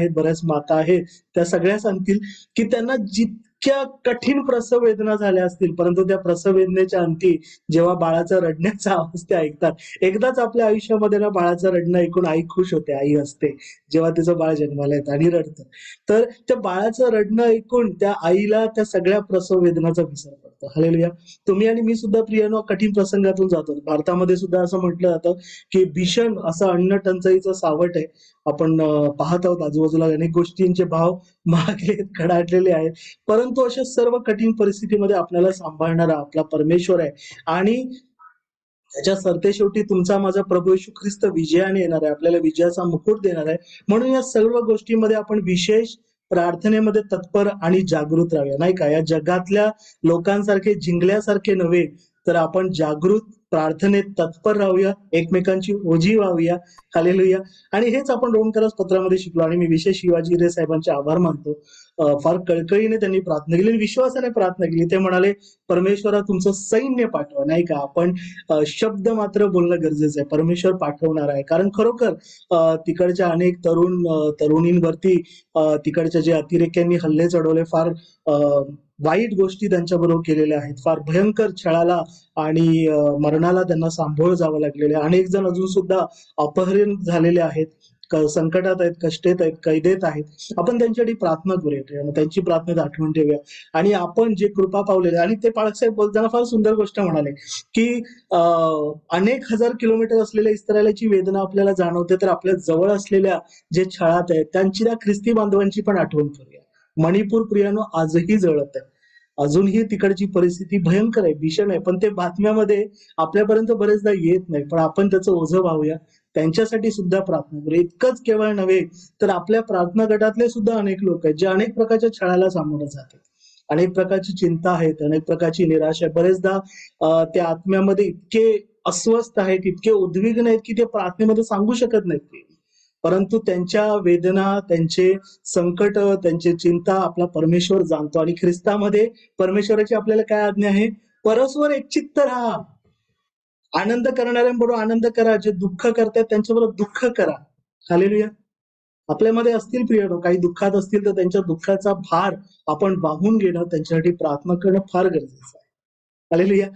आहेत, बऱ्याच माता आहेत, त्या सगळ्या सांगतील की त्यांना जितक्या कठीण प्रसव वेदना झाल्या असतील, परंतु त्या प्रसव वेदनेच्या अंती जेव्हा बाळाचा रडण्याचा आवाज ते ऐकतात, एकदाच आपल्या आयुष्यामध्ये ना बाळाचं रडणं ऐकून आई खुश होते, आई असते जेव्हा तिचं बाळ जन्माला येतं आणि रडतं. तर त्या बाळाचं रडणं ऐकून त्या आईला त्या सगळ्या प्रसव वेदनाचा विसर पडतो. हालेलुया. तुम्ही आणि मी सुद्धा प्रियानो कठीण प्रसंगातून जातो. भारतामध्ये सुद्धा असं म्हटलं जातं की भीषण असं अन्न टंचाईचं सावट आहे. आपण पाहत आहोत आजूबाजूला अनेक गोष्टींचे भाव महागले कडाडलेले आहेत. परंतु अशा सर्व कठीण परिस्थितीमध्ये आपल्याला सांभाळणारा आपला परमेश्वर आहे आणि त्याच्या सरतेशेवटी तुमचा माझा प्रभू येशू ख्रिस्त विजयाने येणार आहे, आपल्याला विजयाचा मुकुट देणार आहे. म्हणून या सर्व गोष्टींमध्ये आपण विशेष प्रार्थनेमध्ये तत्पर आणि जागृत राहूया, नाही का? या जगातल्या लोकांसारखे जिंकल्यासारखे नव्हे, तर आपण जागृत प्रार्थनेत तत्पर राहूया, एकमेकांची ओझी व्हावूया. हालेलुया. आणि हेच आपण रोमकरास पत्रामध्ये शिकलो आणि मी विशेष शिवाजी हिरे साहेबांचे आभार मानतो. फार कळकळीने त्यांनी प्रार्थना केली आणि विश्वासाने प्रार्थना केली. ते म्हणाले, परमेश्वरा तुमचं सैन्य पाठवा, नाही का? आपण शब्द मात्र बोलणं गरजेचं आहे. परमेश्वर पाठवणार आहे, कारण खरोखर तिकडच्या अनेक तरुणींवरती तिकडच्या जे अतिरेक्यांनी हल्ले चढवले, फार वाईट गोष्टी त्यांच्याबरोबर केलेल्या आहेत, फार भयंकर छळाला आणि मरणाला त्यांना सामोरं जावं लागलेलं आहे. अनेक जण अजून सुद्धा अपहरण झालेले आहेत, संकटात आहेत, कष्टेत आहेत, कैदेत आहेत. आपण त्यांच्यासाठी प्रार्थना करूया, त्यांची प्रार्थनेत आठवण ठेवूया. आणि आपण जे कृपा पावलेले, आणि ते पाळकसाहेब बोलताना फार सुंदर गोष्ट म्हणाले की अनेक हजार किलोमीटर असलेल्या इस्रायलाची वेदना आपल्याला जाणवते, तर आपल्या जवळ असलेल्या जे छळात आहेत त्यांची, त्या ख्रिस्ती बांधवांची पण आठवण करूया. मणिपूर प्रियानो आजही जळत आहे, अजूनही तिकडची परिस्थिती भयंकर आहे, भीषण आहे, पण ते बातम्यामध्ये आपल्यापर्यंत बरेचदा येत नाही. पण आपण त्याचं ओझं वाहूया, त्यांच्यासाठी सुद्धा प्रार्थना करूया. इतकंच केवळ नव्हे, तर आपल्या प्रार्थना गटातले सुद्धा अनेक लोक आहेत जे अनेक प्रकारच्या छळाला सामोरं जातात, अनेक प्रकारची चिंता आहेत, अनेक प्रकारची निराशा आहे. बरेचदा ते आत्म्यामध्ये इतके अस्वस्थ आहेत, इतके उद्विग्न आहेत की ते प्रार्थनेमध्ये सांगू शकत नाहीत. परंतु त्यांच्या वेदना, त्यांचे संकट, त्यांची चिंता आपला परमेश्वर जाणतो. आणि ख्रिस्तामध्ये परमेश्वराची आपल्याला काय आज्ञा आहे? परस्पर एकचित्त राहा, आनंद करणाऱ्यांबरोबर आनंद करा, जे दुःख करतात त्यांच्याबरोबर दुःख करा. हालेलुया. आपल्यामध्ये असतील प्रियनो, काही दुःखात असतील, तर त्यांच्या दुःखाचा भार आपण वाहून घेणं, त्यांच्यासाठी प्रार्थना करणं फार गरजेचं आहे. हालेलुया.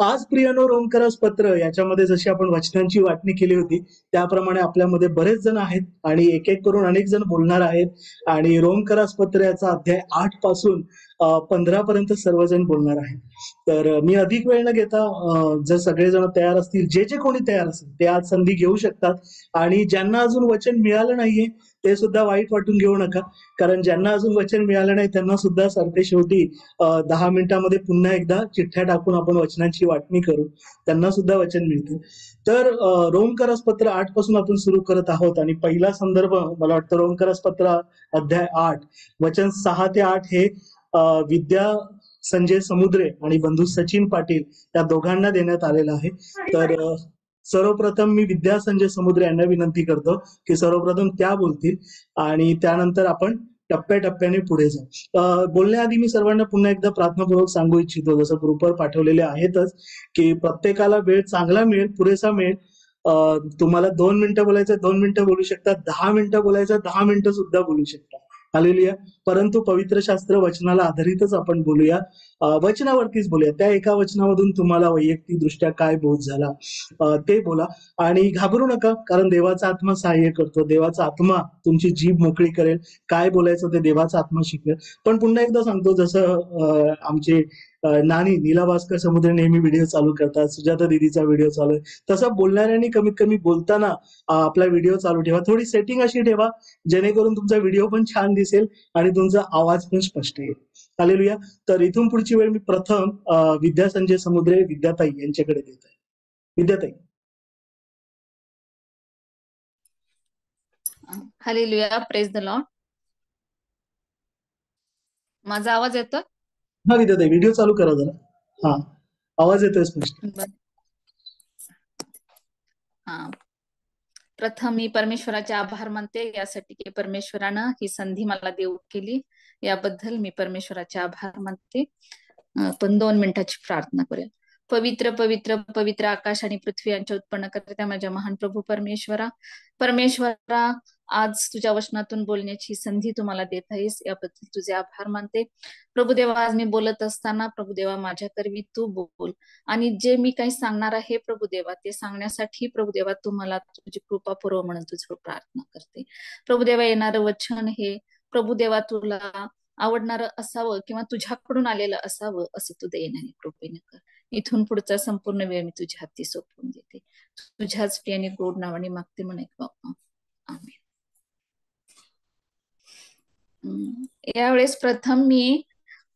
आज प्रियनो रोमकरास पत्र याच्यामध्ये जशी आपण वचनांची वाटणी केली होती, त्याप्रमाणे आपल्यामध्ये बरेच जण आहेत आणि एक एक करून अनेक जण बोलणार आहेत. आणि रोमकरास पत्र याचा अध्याय 8 पासून 15 पर्यंत सर्वजण बोलणार आहेत. तर मी अधिक वेळ न घेता, जर सगळेजण तयार असतील, जे जे कोणी तयार असेल ते आज संधी घेऊ शकतात. आणि ज्यांना अजून वचन मिळालं नाहीये ते सुद्धा वाईट वाटून घेऊ नका, कारण ज्यांना अजून वचन मिळालं नाही त्यांना सुद्धा सरते शेवटी 10 मिनिटांमध्ये पुन्हा एकदा चिठ्ठ्या टाकून आपण वचनांची वाटणी करू, त्यांना सुद्धा वचन मिळते. तर रोमकरास पत्र 8 पासून आपण सुरू करत आहोत. आणि पहिला संदर्भ मला वाटतं रोमकरास पत्र अध्याय 8 वचन 6 ते 8 हे विद्या संजय समुद्रे आणि बंधू सचिन पाटील या दोघांना देण्यात आलेलं आहे. तर सर्वप्रथम मी विद्या संजय समुद्रे यांना विनंती करतो की सर्वप्रथम त्या बोलतील आणि त्यानंतर आपण टप्प्याटप्प्याने पुढे जाऊ. बोलण्याआधी मी सर्वांना पुन्हा एकदा प्रार्थनापूर्वक सांगू इच्छितो, जसं ग्रुपवर पाठवलेले आहेतच, की प्रत्येकाला वेळ चांगला मिळेल, पुरेसा मिळेल. तुम्हाला 2 मिनिटं बोलायचं 2 मिनिटं बोलू शकता, 10 मिनिटं बोलायचं 10 मिनिटं सुद्धा बोलू शकता. हालेलुया. परंतु पवित्र शास्त्र वचनाला आधारितच आपण बोलूया, वचनावरतीच बोलूया. त्या एका वचनामधून तुम्हाला वैयक्तिक दृष्ट्या काय बोध झाला ते बोला. आणि घाबरू नका, कारण देवाचा आत्मा सहाय्य करतो, देवाचा आत्मा तुमची जीभ मोकळी करेल, काय बोलायचं ते देवाचा आत्मा शिकवेल. पण पुन्हा एकदा सांगतो, जसं आमचे नानी नीला भास्कर समुद्रे नेहमी व्हिडिओ चालू करतात, सुजाता दीदीचा व्हिडिओ चालू आहे, तसं बोलणाऱ्यांनी कमीत कमी बोलताना आपला व्हिडिओ चालू ठेवा. थोडी सेटिंग अशी ठेवा जेणेकरून तुमचा व्हिडिओ पण छान दिसेल आणि तुमचा आवाज पण स्पष्ट येईल. हालेलुया. तर इथून पुढची वेळ मी प्रथम विद्या संजय समुद्रे, विद्याताई यांच्याकडे देत आहे. विद्याताई. हालेलुया. Praise the Lord. माझा आवाज येतो? हा विद्याताई, व्हिडिओ चालू करा जरा. हा, आवाज येतोय स्पष्ट. हा, प्रथम मी परमेश्वराचे आभार मानते यासाठी की परमेश्वरानं ही संधी मला देऊ केली, याबद्दल मी परमेश्वराचे आभार मानते. पण 2 मिनिटाची प्रार्थना करूया. पवित्र पवित्र पवित्र आकाश आणि पृथ्वी यांच्या उत्पन्न करता माझ्या महान प्रभू परमेश्वरा, आज तुझ्या वचनातून बोलण्याची संधी तुम्हाला देत आहेस, याबद्दल तुझे आभार मानते. प्रभुदेवा, आज मी बोलत असताना प्रभुदेवा माझ्या करवी तू बोल, आणि जे मी काही सांगणार आहे प्रभुदेवा ते सांगण्यासाठी प्रभुदेवा तू मला तुझी कृपा पुरव म्हणून तुझं प्रार्थना करते. प्रभुदेवा, येणारं वचन हे प्रभुदेवा तुला आवडणारं असावं किंवा तुझ्याकडून आलेलं असावं असं तू देण्याने कृपेने कर. इथून पुढचा संपूर्ण वेळ मी तुझ्या हाती सोपवून देते. तुझ्याच प्रियाने गोड नावाने मागते म्हणे बाप्पा, आमेन. यावेळेस प्रथम मी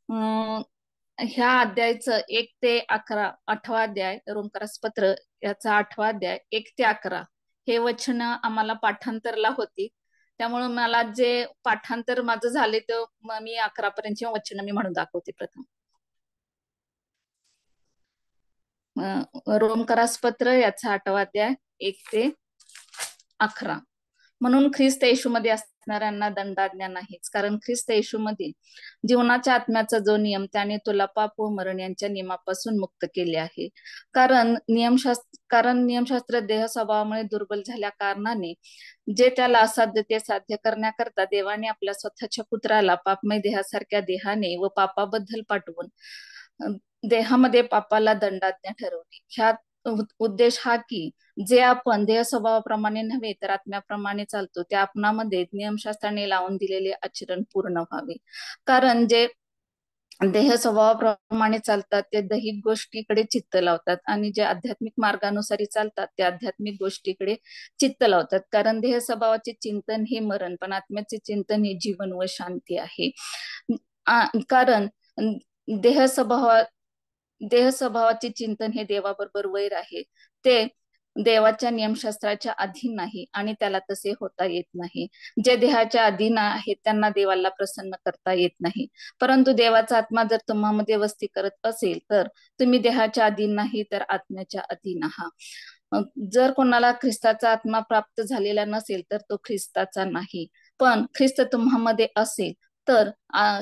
ह्या अध्यायचं 1 ते 11, 8वा अध्याय रोमकारास पत्र याचा 8वा अध्याय 1 ते 11 हे वचन आम्हाला पाठांतरला होती. त्यामुळे मला जे पाठांतर माझं झाले ते मी 11 पर्यंतचे वचन मी म्हणून दाखवते. प्रथम रोमकारास पत्र याचा 8वा अध्याय 1 ते 11. म्हणून ख्रिस्त येशूमध्ये असणाऱ्यांना दंडाज्ञा नाहीच, कारण ख्रिस्त येशूमध्ये जीवनाच्या आत्म्याचा जो नियम त्याने तुला पाप व मरण यांच्या नियमापासून मुक्त केले आहे. कारण नियमशास्त्र देह स्वभावामुळे दुर्बल झाल्या कारणाने जे त्याला असाध्य ते साध्य करण्याकरता देवाने आपल्या स्वतःच्या पुत्राला पापमय देहासारख्या देहाने व पापाबद्दल पाठवून देहामध्ये पापाला दंडाज्ञा ठरवली. ह्या उद्देश हा की जे आपण देह स्वभावाप्रमाणे नव्हे तर आत्म्याप्रमाणे चालतो त्या आपणामध्ये नियमशास्त्राने लावून दिलेले आचरण पूर्ण व्हावे. कारण जे देह स्वभावाप्रमाणे चालतात ते दैहिक गोष्टीकडे चित्त लावतात, आणि जे आध्यात्मिक मार्गानुसारी चालतात ते आध्यात्मिक गोष्टीकडे चित्त लावतात. कारण देह स्वभावाचे चिंतन हे मरण, पण आत्म्याचे चिंतन हे जीवन व शांती आहे. कारण देह स्वभावाचे चिंतन हे देवाबरोबर वैर आहे. ते देवाच्या नियमशास्त्राच्या अधीन नाही आणि त्याला तसे होता येत नाही. जे देहाच्या अधीन आहेत त्यांना देवाला प्रसन्न करता येत नाही. परंतु देवाचा आत्मा जर तुम्हामध्ये वस्ती करत असेल तर तुम्ही देहाच्या अधीन नाही तर आत्म्याच्या अधीन आहात. जर कोणाला ख्रिस्ताचा आत्मा प्राप्त झालेला नसेल तर तो ख्रिस्ताचा नाही. पण ख्रिस्त तुम्हामध्ये असेल तर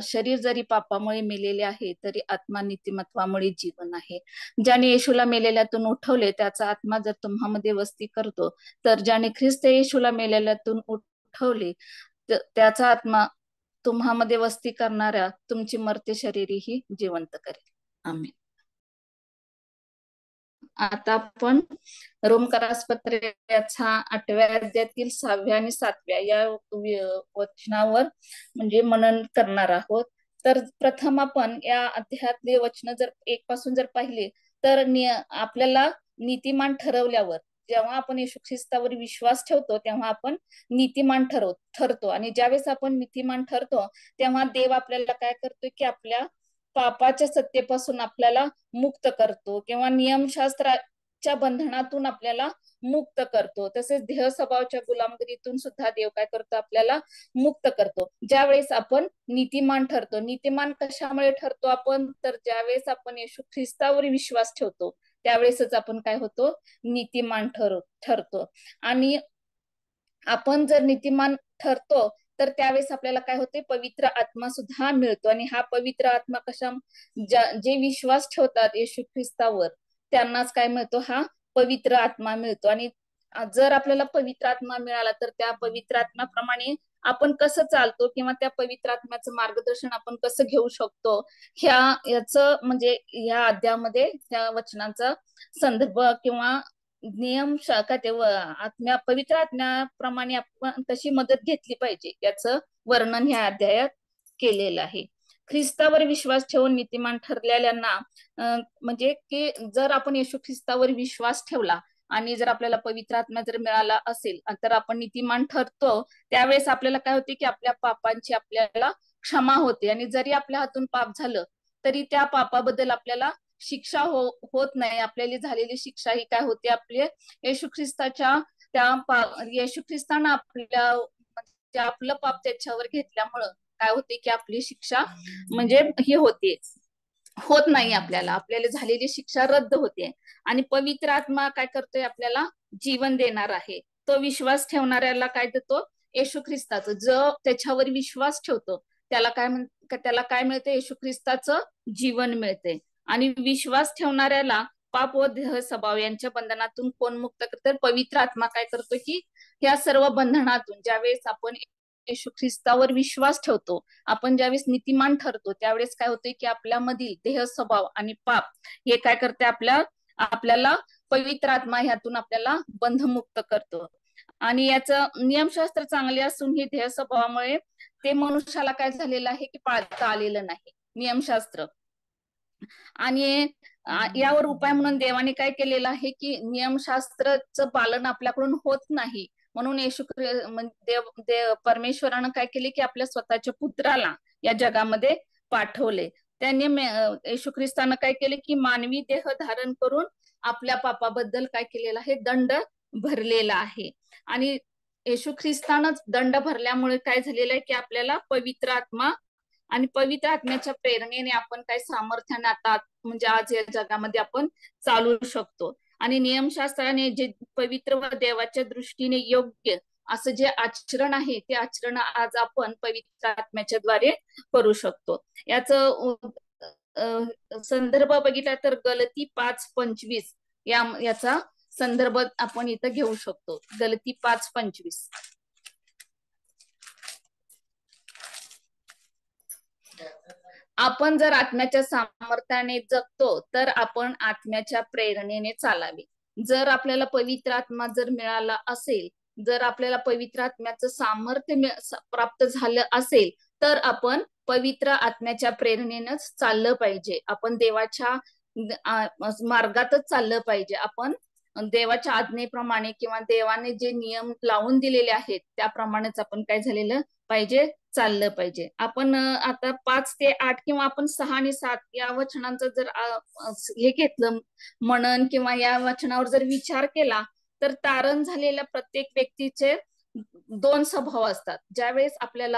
शरीर जरी पापामुळे मेलेले आहे तरी आत्मा नीतिमत्वामुळे जीवन आहे. ज्याने येशूला मेलेल्यातून उठवले त्याचा आत्मा जर तुम्हामध्ये वस्ती करतो, तर ज्याने ख्रिस्त येशूला मेलेल्यातून उठवले त्याचा आत्मा तुम्हामध्ये वस्ती करणाऱ्या तुमची मर्त्य शरीरही जिवंत करेल. आमेन. आता आपण रोमकारास पत्र याचा 8व्या अध्यायातील 6व्या आणि 7व्या या वचनावर म्हणजे मनन करणार आहोत. तर प्रथम आपण या अध्यायातले वचन जर 1 पासून जर पाहिले तर आपल्याला नीतिमान ठरवल्यावर, जेव्हा आपण येशू ख्रिस्तावर विश्वास ठेवतो तेव्हा आपण नीतिमान ठरतो, आणि ज्यावेळेस आपण नीतिमान ठरतो तेव्हा देव आपल्याला काय करतोय की आपल्या पापाच्या सत्तेपासून आपल्याला मुक्त करतो किंवा नियमशास्त्राच्या बंधनातून आपल्याला मुक्त करतो. तसेच देह स्वभावाच्या गुलामगिरीतून सुद्धा देव काय करतो, आपल्याला मुक्त करतो. ज्यावेळेस आपण नीतिमान ठरतो. नीतिमान कशामुळे ठरतो आपण, तर ज्यावेळेस आपण येशू ख्रिस्तावर विश्वास ठेवतो त्यावेळेसच आपण काय होतो, नीतिमान ठरतो. आणि आपण जर नीतिमान ठरतो तर त्यावेळेस आपल्याला काय होते, पवित्र आत्मा सुद्धा मिळतो. आणि हा पवित्र आत्मा जे विश्वास ठेवतात येशू ख्रिस्तावर त्यांनाच काय मिळतो, हा पवित्र आत्मा मिळतो. आणि जर आपल्याला पवित्र आत्मा मिळाला तर त्या पवित्र आत्म्याप्रमाणे आपण कसं चालतो किंवा त्या पवित्र आत्म्याचं मार्गदर्शन आपण कसं घेऊ शकतो, याचं म्हणजे या अध्यायामध्ये त्या वचनाचा संदर्भ किंवा नियम पवित्र आत्म्याप्रमाणे आपण कशी मदत घेतली पाहिजे याचं वर्णन ह्या अध्यायात केलेलं आहे. ख्रिस्तावर विश्वास ठेवून नीतिमान ठरलेल्यांना म्हणजे की जर आपण येशू ख्रिस्तावर विश्वास ठेवला आणि जर आपल्याला पवित्र आत्मा जर मिळाला असेल तर आपण नीतिमान ठरतो. त्यावेळेस आपल्याला काय होते की आपल्या पापांची आपल्याला क्षमा होते, आणि जरी आपल्या हातून पाप झालं तरी त्या पापाबद्दल आपल्याला शिक्षा होत नाही. आपल्याला झालेली शिक्षा ही काय होते, आपले येशू ख्रिस्तानं आपलं पाप त्याच्यावर घेतल्यामुळं काय होते की आपली शिक्षा म्हणजे ही होत नाही, आपल्याला झालेली शिक्षा रद्द होते. आणि पवित्र आत्मा काय करतोय, आपल्याला जीवन देणार आहे. तो विश्वास ठेवणाऱ्याला काय देतो, येशू ख्रिस्ताचं जो त्याच्यावर विश्वास ठेवतो त्याला काय मिळते, येशू ख्रिस्ताचं जीवन मिळते. आणि विश्वास ठेवणाऱ्याला पाप व देह स्वभाव यांच्या बंधनातून कोण मुक्त करतो? तर पवित्र आत्मा काय करतो की ह्या सर्व बंधनातून ज्यावेळेस आपण येशू ख्रिस्तावर विश्वास ठेवतो, आपण ज्यावेळेस नीतिमान ठरतो, त्यावेळेस काय होतंय की आपल्यामधील देह स्वभाव आणि पाप हे काय करते, आपल्याला पवित्र आत्मा ह्यातून आपल्याला बंधमुक्त करतो. आणि याचं नियमशास्त्र चांगले असून ही देह स्वभावामुळे ते मनुष्याला काय झालेलं आहे की पाळता आलेलं नाही नियमशास्त्र. आणि यावर उपाय म्हणून देवाने काय केलेलं आहे की नियमशास्त्रचं पालन आपल्याकडून होत नाही म्हणून परमेश्वरानं काय केले की आपल्या स्वतःच्या पुत्राला या जगामध्ये पाठवले. त्यांनी येशू ख्रिस्तानं काय केले की मानवी देह धारण करून आपल्या पापाबद्दल काय केलेलं आहे, दंड भरलेला आहे. आणि येशू ख्रिस्तानच दंड भरल्यामुळे काय झालेलं आहे की आपल्याला पवित्र आत्मा आणि पवित्र आत्म्याच्या प्रेरणेने आपण काय सामर्थ्याने आता म्हणजे आज या जगामध्ये आपण चालू शकतो. आणि नियमशास्त्राने जे पवित्र व देवाच्या दृष्टीने योग्य असं जे आचरण आहे ते आचरण आज आपण पवित्र आत्म्याच्या द्वारे करू शकतो. याचं संदर्भ बघितला तर गलती 5:25 याचा संदर्भ आपण इथं घेऊ शकतो. गलती 5:25. आपण जर आत्म्याच्या सामर्थ्याने जगतो तर आपण आत्म्याच्या प्रेरणेने चालावे. जर आपल्याला पवित्र आत्मा जर मिळाला असेल, जर आपल्याला पवित्र आत्म्याचं सामर्थ्य प्राप्त झालं असेल तर आपण पवित्र आत्म्याच्या प्रेरणेनंच चाललं पाहिजे. आपण देवाच्या मार्गातच चाललं पाहिजे. आपण देवाच्या आज्ञेप्रमाणे किंवा देवाने जे नियम लावून दिलेले आहेत त्याप्रमाणेच आपण काय झालेलं पाहिजे, चाललं पाहिजे. आपण आता 5 ते 8 किंवा आपण 6 आणि 7 या वचनांचं जर हे घेतलं मनन किंवा या वचनावर जर विचार केला तर तारण झालेल्या प्रत्येक व्यक्तीचे 2 स्वभाव असतात. ज्यावेळेस आपल्याला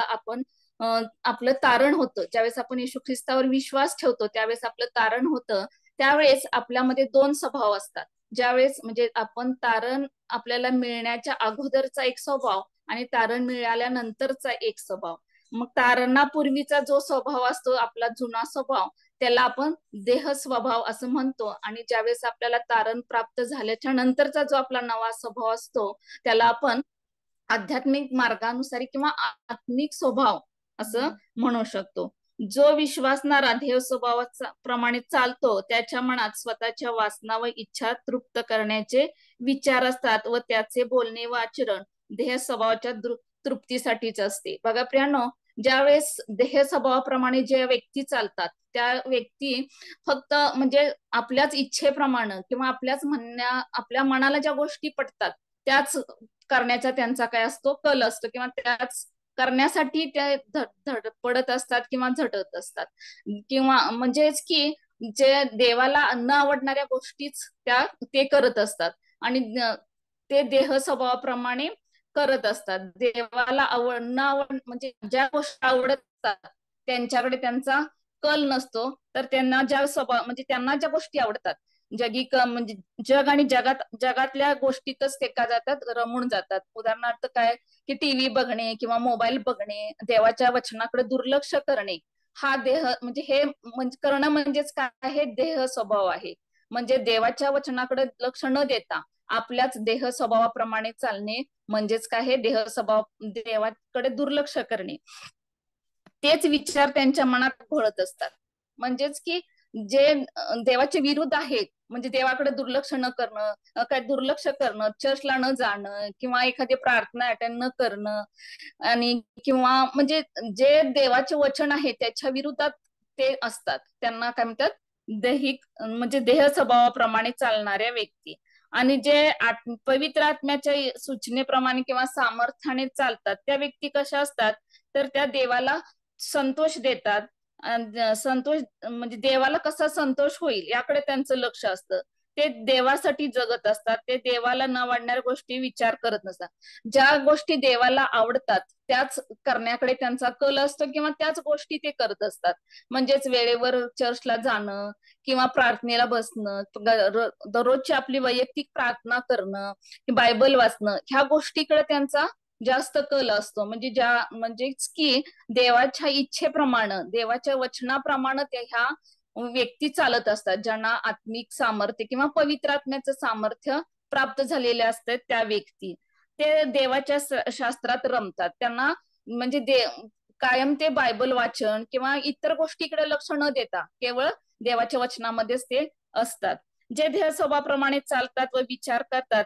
आपलं तारण होतं, ज्यावेळेस आपण येशू ख्रिस्तावर विश्वास ठेवतो त्यावेळेस आपलं तारण होतं, त्यावेळेस आपल्यामध्ये 2 स्वभाव असतात. ज्यावेळेस म्हणजे आपण तारण आपल्याला मिळण्याच्या अगोदरचा एक स्वभाव आणि तारण मिळाल्यानंतरचा एक स्वभाव. मग तारणापूर्वीचा जो स्वभाव असतो आपला जुना स्वभाव त्याला आपण देह स्वभाव असं म्हणतो. आणि ज्यावेळेस आपल्याला तारण प्राप्त झाल्याच्या नंतरचा जो आपला नवा स्वभाव असतो त्याला आपण आध्यात्मिक मार्गानुसारी किंवा आत्मिक स्वभाव असं म्हणू शकतो. जो विश्वासणारा देह स्वभावाप्रमाणे चालतो त्याच्या मनात स्वतःच्या वासना व इच्छा तृप्त करण्याचे विचार असतात व त्याचे बोलणे व आचरण देह स्वभावाच्या तृप्तीसाठीच असते. बघा प्रियांनो, ज्यावेळेस देह स्वभावाप्रमाणे जे व्यक्ती चालतात त्या व्यक्ती फक्त म्हणजे आपल्याच इच्छेप्रमाणे किंवा आपल्या मनाला ज्या गोष्टी पटतात त्याच करण्याचा त्यांचा काय असतो, कल असतो किंवा त्याच करण्यासाठी ते धडपडत असतात किंवा झटत असतात. किंवा म्हणजेच की जे देवाला न आवडणाऱ्या गोष्टीच ते करत असतात आणि ते देह स्वभावाप्रमाणे करत असतात. देवाला म्हणजे ज्या गोष्टी आवडत असतात त्यांच्याकडे त्यांचा कल नसतो, तर त्यांना त्यांना ज्या गोष्टी आवडतात म्हणजे जग आणि जगातल्या गोष्टीतच ते का जातात, रमून जातात. उदाहरणार्थ काय की टीव्ही बघणे किंवा मोबाईल बघणे, देवाच्या वचनाकडे दुर्लक्ष करणे, हा देह म्हणजे हे करणं म्हणजेच काय, हे देह स्वभाव आहे. म्हणजे देवाच्या वचनाकडे लक्ष न देता आपल्याच देह स्वभावाप्रमाणे चालणे म्हणजेच काय, हे देह स्वभाव देवाकडे दुर्लक्ष करणे. तेच विचार त्यांच्या मनात घोळत असतात. म्हणजेच की जे देवाचे विरुद्ध आहेत, म्हणजे देवाकडे दुर्लक्ष न करणं, दुर्लक्ष करणं, चर्चला न जाणं किंवा एखादी प्रार्थना अटेंड न करणं आणि किंवा म्हणजे जे देवाचे वचन आहे त्याच्या विरुद्धात ते असतात. त्यांना काय म्हणतात, म्हणजे देह स्वभावाप्रमाणे चालणाऱ्या व्यक्ती. आणि जे पवित्र आत्म्याच्या सूचनेप्रमाणे किंवा सामर्थ्याने चालतात त्या व्यक्ती कशा असतात, तर त्या देवाला संतोष देतात. संतोष म्हणजे देवाला कसा संतोष होईल याकडे त्यांचं लक्ष असतं. ते देवासाठी जगत असतात. ते देवाला न आवडणाऱ्या गोष्टी विचार करत नसतात. ज्या गोष्टी देवाला आवडतात त्याच करण्याकडे त्यांचा कल असतो किंवा त्याच गोष्टी ते करत असतात. म्हणजेच वेळेवर चर्चला जाणं किंवा प्रार्थनेला बसणं, दररोजची आपली वैयक्तिक प्रार्थना करणं, बायबल वाचणं, ह्या गोष्टीकडे त्यांचा जास्त कल असतो. म्हणजेच की देवाच्या इच्छेप्रमाणे, देवाच्या वचनाप्रमाणे ते ह्या व्यक्ती चालत असतात, ज्यांना आत्मिक सामर्थ्य किंवा पवित्र आत्म्याचं सामर्थ्य प्राप्त झालेले असतात, त्या व्यक्ती ते देवाच्या शास्त्रात रमतात. त्यांना म्हणजे कायम ते बायबल वाचन किंवा इतर गोष्टीकडे लक्ष न देता केवळ देवाच्या वचनामध्येच ते असतात. जे देह स्वभावाप्रमाणे चालतात व विचार करतात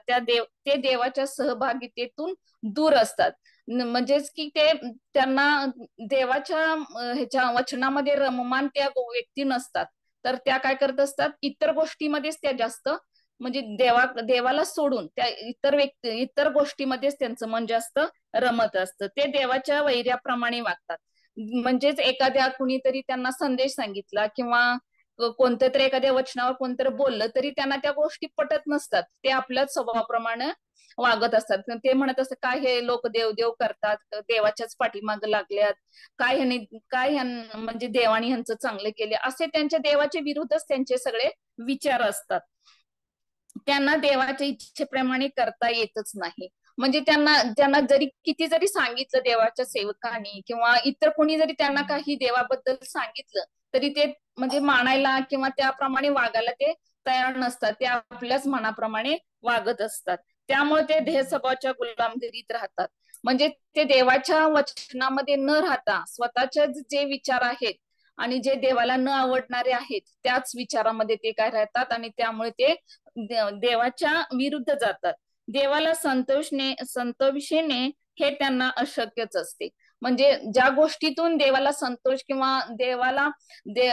ते देवाच्या सहभागितेतून दूर असतात. म्हणजेच की ते त्यांना देवाच्या ह्याच्या वचनामध्ये रममान त्या व्यक्ती नसतात. तर त्या काय करत असतात, इतर गोष्टीमध्येच त्या जास्त म्हणजे देवाला सोडून त्या इतर गोष्टीमध्येच त्यांचं मन जास्त रमत असतं. ते देवाच्या वैर्याप्रमाणे वागतात. म्हणजेच एखाद्या कुणीतरी त्यांना संदेश सांगितला किंवा कोणत्या तरी एखाद्या वचनावर कोणतरी बोललं तरी त्यांना त्या गोष्टी पटत नसतात. ते आपल्याच स्वभावाप्रमाणे वागत असतात. ते म्हणत असतात, काय हे लोक देव करतात, देवाच्याच पाठीमाग लागल्यात, काय म्हणजे देवानी ह्यांचं चांगले केले, असे त्यांच्या देवाच्या विरुद्धच त्यांचे सगळे विचार असतात. त्यांना देवाच्या इच्छेप्रमाणे करता येतच नाही. म्हणजे त्यांना जरी किती जरी सांगितलं देवाच्या सेवकांनी किंवा इतर कोणी जरी त्यांना काही देवाबद्दल सांगितलं तरी ते म्हणजे मानायला किंवा त्याप्रमाणे वागायला ते तयार नसतात. ते आपल्याच मनाप्रमाणे वागत असतात. त्यामुळे ते देह स्वभावाच्या गुलामगिरीत राहतात. म्हणजे ते देवाच्या वचनामध्ये न राहता स्वतःचे जे विचार आहेत आणि जे देवाला न आवडणारे आहेत त्याच विचारामध्ये ते काय राहतात आणि त्यामुळे ते देवाच्या विरुद्ध जातात. देवाला संतोषेने हे त्यांना अशक्यच असते. म्हणजे ज्या गोष्टीतून देवाला संतोष किंवा देवाला दे,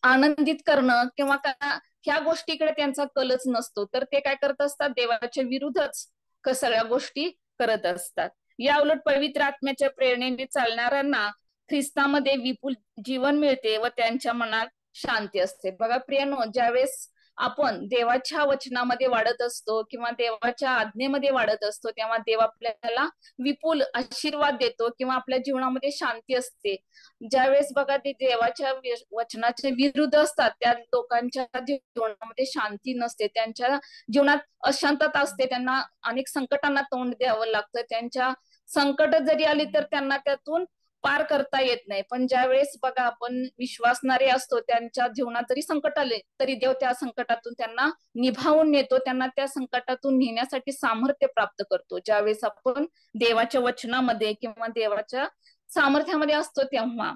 आनंदित करणं किंवा ह्या गोष्टीकडे त्यांचा कलच नसतो, तर ते काय करत असतात, देवाच्या विरुद्धच सगळ्या गोष्टी करत असतात. या उलट पवित्र आत्म्याच्या प्रेरणेने चालणाऱ्यांना ख्रिस्तामध्ये विपुल जीवन मिळते व त्यांच्या मनात शांती असते. बघा प्रियानो, ज्यावेळेस आपण देवाच्या वचनामध्ये वाढत असतो किंवा देवाच्या आज्ञेमध्ये वाढत असतो तेव्हा देव आपल्याला विपुल आशीर्वाद देतो किंवा आपल्या जीवनामध्ये शांती असते. ज्यावेळेस बघा ते देवाच्या वचनाच्या विरुद्ध असतात त्या लोकांच्या जीवनामध्ये शांती नसते, त्यांच्या जीवनात अशांतता असते, त्यांना अनेक संकटांना तोंड द्यावं लागतं. त्यांच्या संकट जरी आली तर त्यांना त्यातून पार करता येत नाही. पण ज्यावेळेस बघा आपण विश्वासणारे असतो, त्यांच्या जीवनात जरी संकट आले तरी देव त्या संकटातून त्यांना निभावून नेतो, त्यांना त्या संकटातून नेण्यासाठी सामर्थ्य प्राप्त करतो. ज्यावेळेस आपण देवाच्या वचनामध्ये किंवा देवाच्या सामर्थ्यामध्ये असतो तेव्हा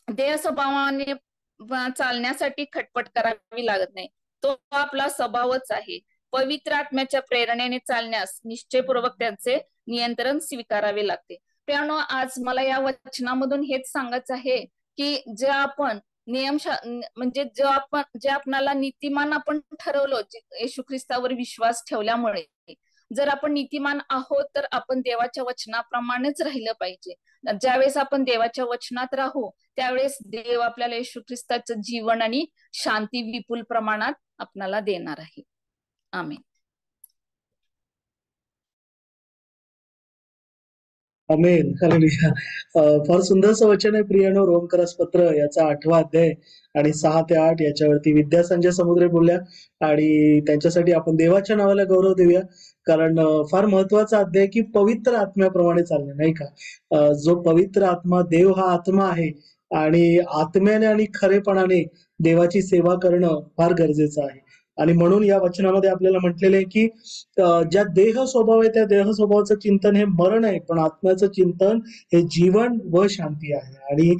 देह स्वभावाने चालण्यासाठी खटपट करावी लागत नाही. तो आपला स्वभावच आहे. पवित्र आत्म्याच्या प्रेरणेने चालण्यास निश्चयपूर्वक त्यांचे नियंत्रण स्वीकारावे लागते. त्यानो आज मला या वचनामधून हेच सांगायचं आहे की जे आपण म्हणजे जे आपणाला नीतिमान आपण ठरवलं येशू ख्रिस्तावर विश्वास ठेवल्यामुळे, जर आपण नीतिमान आहोत तर आपण देवाच्या वचनाप्रमाणेच राहिलं पाहिजे. ज्यावेळेस आपण देवाच्या वचनात राहू त्यावेळेस देव आपल्याला येशू ख्रिस्ताचं जीवन आणि शांती विपुल प्रमाणात आपणाला देणार आहे. आमेन. आमेन. हालेलुया. फार सुंदरचं वचन आहे प्रियानो. रोमकरास पत्र याचा 8वा अध्याय आणि 6 ते 8 याच्यावरती विद्या संजय समुद्रे बोलल्या आणि त्यांच्यासाठी आपण देवाच्या नावाला गौरव देऊया. कारण फार महत्वाचा अध्याय की पवित्र आत्म्याप्रमाणे चालणे, नाही का? जो पवित्र आत्मा, देव हा आत्मा आहे आणि आत्म्याने आणि खरेपणाने देवाची सेवा करणं फार गरजेचं आहे. आणि म्हणून या वचनामध्ये आपल्याला म्हटलेलं आहे की ज्या देह स्वभाव आहे त्या देह स्वभावाचं चिंतन हे मरण आहे, पण आत्म्याचं चिंतन हे जीवन व शांती आहे. आणि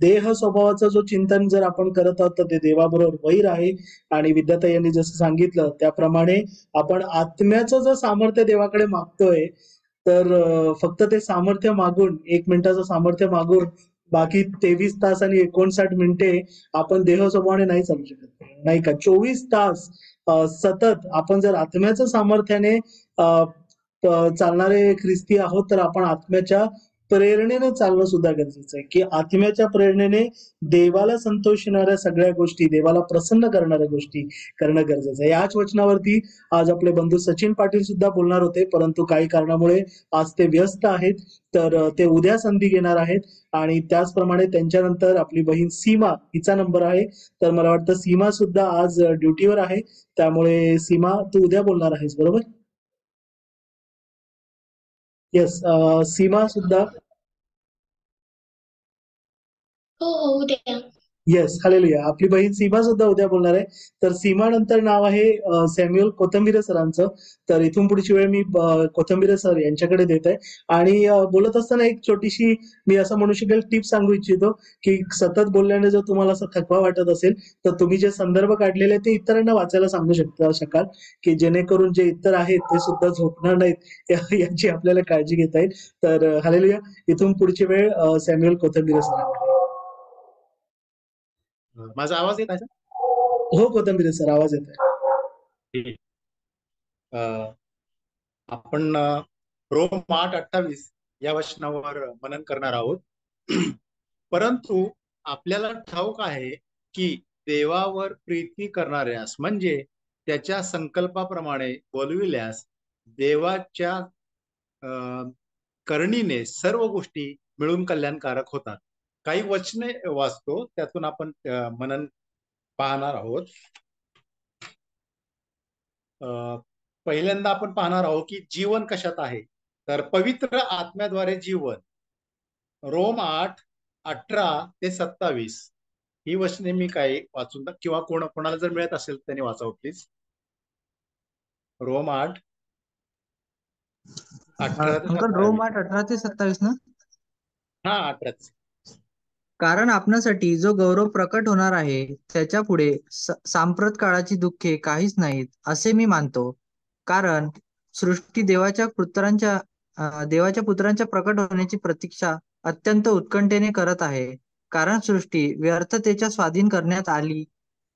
देह स्वभावाचं जो चिंतन जर आपण करत आहोत तर ते देवाबरोबर वैर आहे. आणि विद्याताई यांनी जसं सांगितलं त्याप्रमाणे आपण आत्म्याचं जर सामर्थ्य देवाकडे मागतोय तर फक्त ते सामर्थ्य मागून 1 मिनिटाचं सामर्थ्य मागून बाकी 23 तास आणि 59 मिनिटे आपण देह स्वभावाने नाही चालू शकत, नाही का? 24 तास सतत आपण जर आत्म्याच्या सामर्थ्याने चालणारे ख्रिस्ती आहोत तर आपण आत्म्याच्या प्रेरणेने चालणं सुद्धा गरजेचं आहे. की आत्म्याच्या प्रेरणेने देवाला संतोषणाऱ्या सगळ्या गोष्टी, देवाला प्रसन्न करणाऱ्या गोष्टी करणं गरजेचं आहे. याच वचनावरती आज आपले बंधू सचिन पाटील सुद्धा बोलणार होते, परंतु काही कारणामुळे आज ते व्यस्त आहेत, तर ते उद्या संधी घेणार आहेत. आणि त्याचप्रमाणे त्यांच्यानंतर आपली बहीण सीमा, हिचा नंबर आहे, तर मला वाटतं सीमा सुद्धा आज ड्युटीवर आहे. त्यामुळे सीमा, तू उद्या बोलणार आहेस, बरोबर? येस. सीमा सुद्धा हो हो उद्या. Yes, hallelujah. आपली बहीण सीमा सुद्धा उद्या बोलणार आहे. तर सीमा नंतर नाव आहे सॅम्युअल कोथंबिरे सरांचं. तर इथून पुढची वेळ मी कोथंबिरे सर यांच्याकडे देत आहे. आणि बोलत असताना एक छोटीशी मी असं म्हणू शकेल टिप सांगू इच्छितो, की सतत बोलल्याने जर तुम्हाला असं थकवा वाटत असेल, तर तुम्ही जे संदर्भ काढलेले आहेत ते इतरांना वाचायला सांगू शकाल, की जेणेकरून जे इतर आहेत ते सुद्धा झोपणार नाहीत याची आपल्याला काळजी घेता येईल. तर हालेलुया. इथून पुढची वेळ सॅम्युअल कोथंबिरे सरांकडे. माझा आवाज येत आहे? हो कोथंबिरे सर, आवाज येत आहे. ठीक. आपण रोम 8:28 या वचनावर मनन करणार आहोत. परंतु आपल्याला ठाऊक आहे की देवावर प्रीती करणाऱ्यास म्हणजे त्याच्या संकल्पाप्रमाणे बोलविल्यास देवाच्या करणीने सर्व गोष्टी मिळून कल्याणकारक होतात. काही वचने वाचतो, त्यातून आपण मनन पाहणार आहोत. पहिल्यांदा आपण पाहणार आहोत की जीवन कशात आहे. तर पवित्र आत्म्याद्वारे जीवन, रोम 8:18 ते 27 ही वचने मी काही वाचून किंवा कोणाला जर मिळत असेल त्यांनी वाचावं प्लीज. रोम 8:18 ते अंकल रोम 27. 8:18 ते 27 ना? हा 18. कारण आपणासाठी जो गौरव प्रकट होणार आहे त्याच्या पुढे सांप्रत काळाची दुःखे काहीच नाहीत असे मी मानतो. कारण सृष्टी देवाच्या पुत्रांच्या प्रकट होण्याची प्रतीक्षा अत्यंत उत्कंठेने करत आहे. कारण सृष्टी व्यर्थतेच्या स्वाधीन करण्यात आली,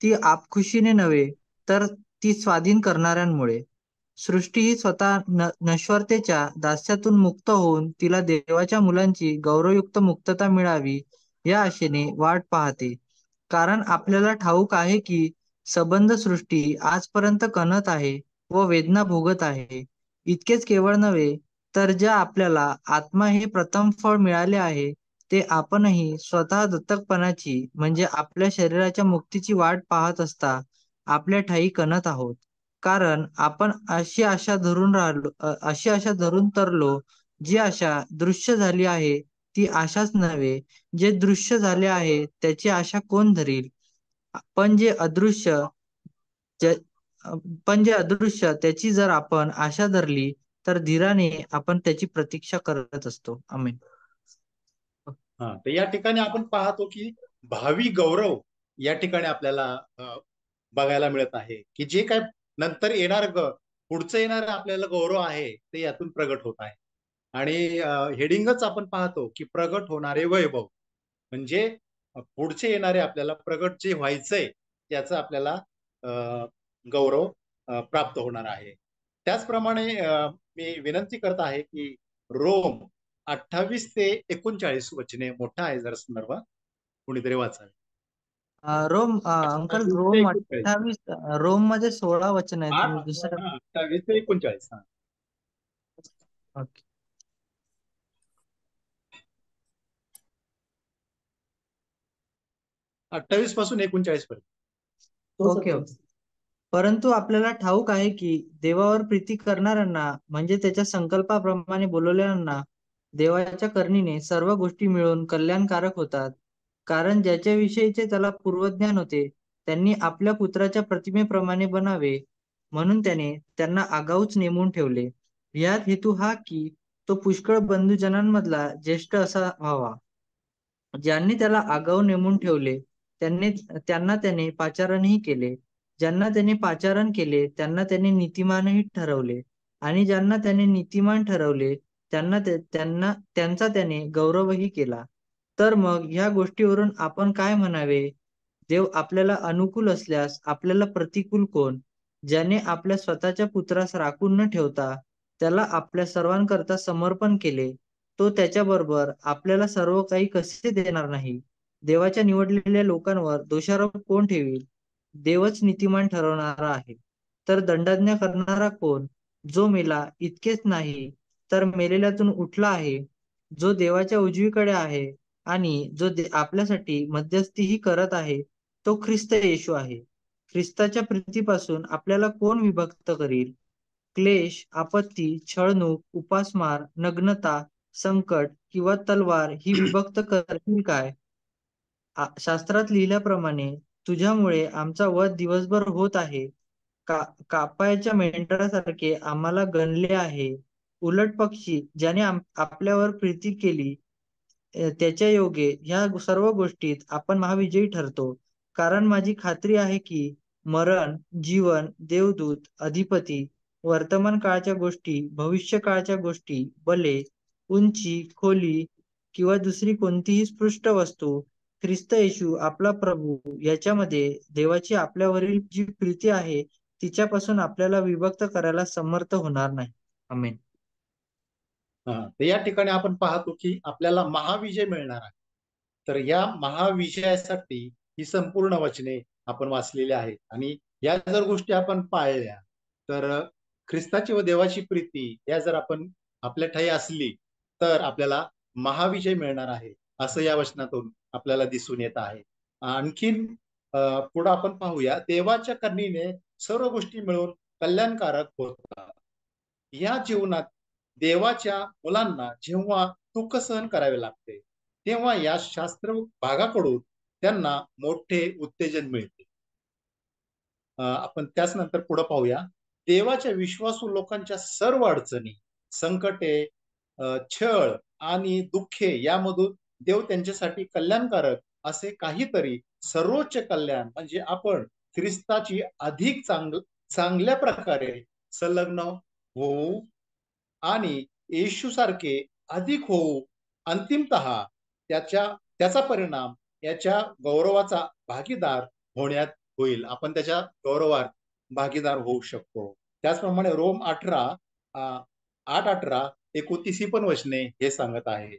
ती आपखुशीने नव्हे तर ती स्वाधीन करणाऱ्यांमुळे. सृष्टी ही स्वतः नश्वरतेच्या दास्यातून मुक्त होऊन तिला देवाच्या मुलांची गौरवयुक्त मुक्तता मिळावी या आशेने वाट पाहते. कारण आपल्याला ठाऊक आहे की संबंध सृष्टी आजपर्यंत कणत आहे व वेदना भोगत आहे. इतकेच केवळ नव्हे तर ज्या आपल्याला आत्मा हे प्रथम फळ मिळाले आहे ते आपणही स्वतः दत्तकपणाची म्हणजे आपल्या शरीराच्या मुक्तीची वाट पाहत असता आपल्या ठायी कणत आहोत. कारण आपण अशी आशा धरून तरलो, जी आशा दृश्य झाली आहे ती आशाच नव्हे, जे दृश्य झाले आहे त्याची आशा कोण धरील. पण जे अदृश्य त्याची जर आपण आशा धरली तर धीराने आपण त्याची प्रतीक्षा करत असतो. आमेन. तर या ठिकाणी आपण पाहतो की भावी गौरव या ठिकाणी आपल्याला बघायला मिळत आहे की जे काय नंतर पुढचं येणार आपल्याला गौरव आहे ते यातून प्रगट होत आहे. आणि हेडिंगच आपण पाहतो की प्रगट होणारे वैभव, म्हणजे पुढचे येणारे आपल्याला प्रगट जे व्हायचंय त्याचा आपल्याला गौरव प्राप्त होणार आहे. त्याचप्रमाणे मी विनंती करत आहे की रोम 28 ते 39 वचने मोठा आहे जरा संदर्भ, कुणीतरी वाचावे. अंकल 28 ते रोम 39. 28 रोम मध्ये 16 वचन आहे. तुम्ही दुसरं 28 ते 39. ओके. 28 पासून 39 पर्यंत. ओके. परंतु आपल्याला ठाऊक आहे की देवावर प्रीती करणाऱ्यांना म्हणजे त्याच्या संकल्पाप्रमाणे बोलवलेल्यांना देवाच्या करणीने सर्व गोष्टी मिळून कल्याणकारक होतात. कारण ज्याच्याविषयीचे त्याला पूर्वज्ञान होते त्यांनी आपल्या पुत्राच्या प्रतिमेप्रमाणे बनावे म्हणून त्याने त्यांना आगाऊच नेमून ठेवले. यात हेतू हा की तो पुष्कळ बंधुजनांमधला ज्येष्ठ असा व्हावा. ज्यांनी त्याला आगाऊ नेमून ठेवले त्यांना त्याने पाचारणही केले. ज्यांना त्याने पाचारण केले त्यांना त्याने नीतिमानही ठरवले. आणि ज्यांना त्याने नीतिमान ठरवले त्यांचा त्याने गौरवही केला. तर मग ह्या गोष्टीवरून आपण काय म्हणावे? देव आपल्याला अनुकूल असल्यास आपल्याला प्रतिकूल कोण? ज्याने आपल्या स्वतःच्या पुत्रास राखून न ठेवता त्याला आपल्या सर्वांकरता समर्पण केले, तो त्याच्याबरोबर आपल्याला सर्व काही कसे देणार नाही? देवाच्या निवडलेल्या लोकांवर दोषारोप कोण ठेवील? देवच नीतिमान ठरवणारा आहे. तर दंडज्ञ करणारा कोण? जो मेला इतकेच नाही तर मेलेल्यातून उठला आहे, जो देवाच्या उजवीकडे आहे आणि जो आपल्यासाठी मध्यस्थीही करत आहे, तो ख्रिस्त येशू आहे. ख्रिस्ताच्या प्रीतीपासून आपल्याला कोण विभक्त करील? क्लेश, आपत्ती, छळणूक, उपासमार, नग्नता, संकट किंवा तलवार ही विभक्त करतील काय? शास्त्रात लिहिल्याप्रमाणे तुझ्यामुळे आमचा वध दिवसभर होत आहे. कापायच्या मेंढरासारखे आम्हाला गणले आहे. उलट पक्षी ज्याने आपल्यावर प्रीती केली त्याच्या योगे ह्या सर्व गोष्टीत आपण महाविजयी ठरतो. कारण माझी खात्री आहे की मरण, जीवन, देवदूत, अधिपती, वर्तमान काळाच्या गोष्टी, भविष्य काळाच्या गोष्टी, बले, उंची, खोली किंवा दुसरी कोणतीही स्पृष्ट वस्तू, ख्रिस्त येशू आपला प्रभू याच्यामध्ये देवाची आपल्यावरील जी प्रीती आहे तिच्यापासून आपल्याला विभक्त करायला समर्थ होणार नाही. आमेन. तर या ठिकाणी आपण पाहतो की आपल्याला महाविजय मिळणार आहे. तर या महाविजयासाठी ही संपूर्ण वचने आपण वाचलेली आहेत आणि या जर गोष्टी आपण पाळल्या तर ख्रिस्ताची व देवाची प्रीती या जर आपण आपल्या ठाई असली तर आपल्याला महाविजय मिळणार आहे असं या वचनातून आपल्याला दिसून येत आहे. आणखीन पुढे आपण पाहूया, देवाच्या करणीने सर्व गोष्टी मिळून कल्याणकारक होतात. या जीवनात देवाच्या मुलांना जेव्हा दुःख सहन करावे लागते तेव्हा या शास्त्र भागाकडून त्यांना मोठे उत्तेजन मिळते. आपण त्याच नंतर पुढे पाहूया, देवाच्या विश्वासू लोकांच्या सर्व अडचणी, संकटे, छळ आणि दुःखे यामधून देव त्यांच्यासाठी कल्याणकारक असे काहीतरी सर्वोच्च कल्याण म्हणजे आपण ख्रिस्ताची अधिक चांगल्या प्रकारे संलग्न होऊ आणि येशू सारखे अधिक होऊ, अंतिमतः त्याचा परिणाम याच्या गौरवाचा भागीदार होण्यात होईल. आपण त्याच्या गौरवात भागीदार होऊ शकतो. त्याचप्रमाणे रोम 8:18-29 ही पण वचने हे सांगत आहे.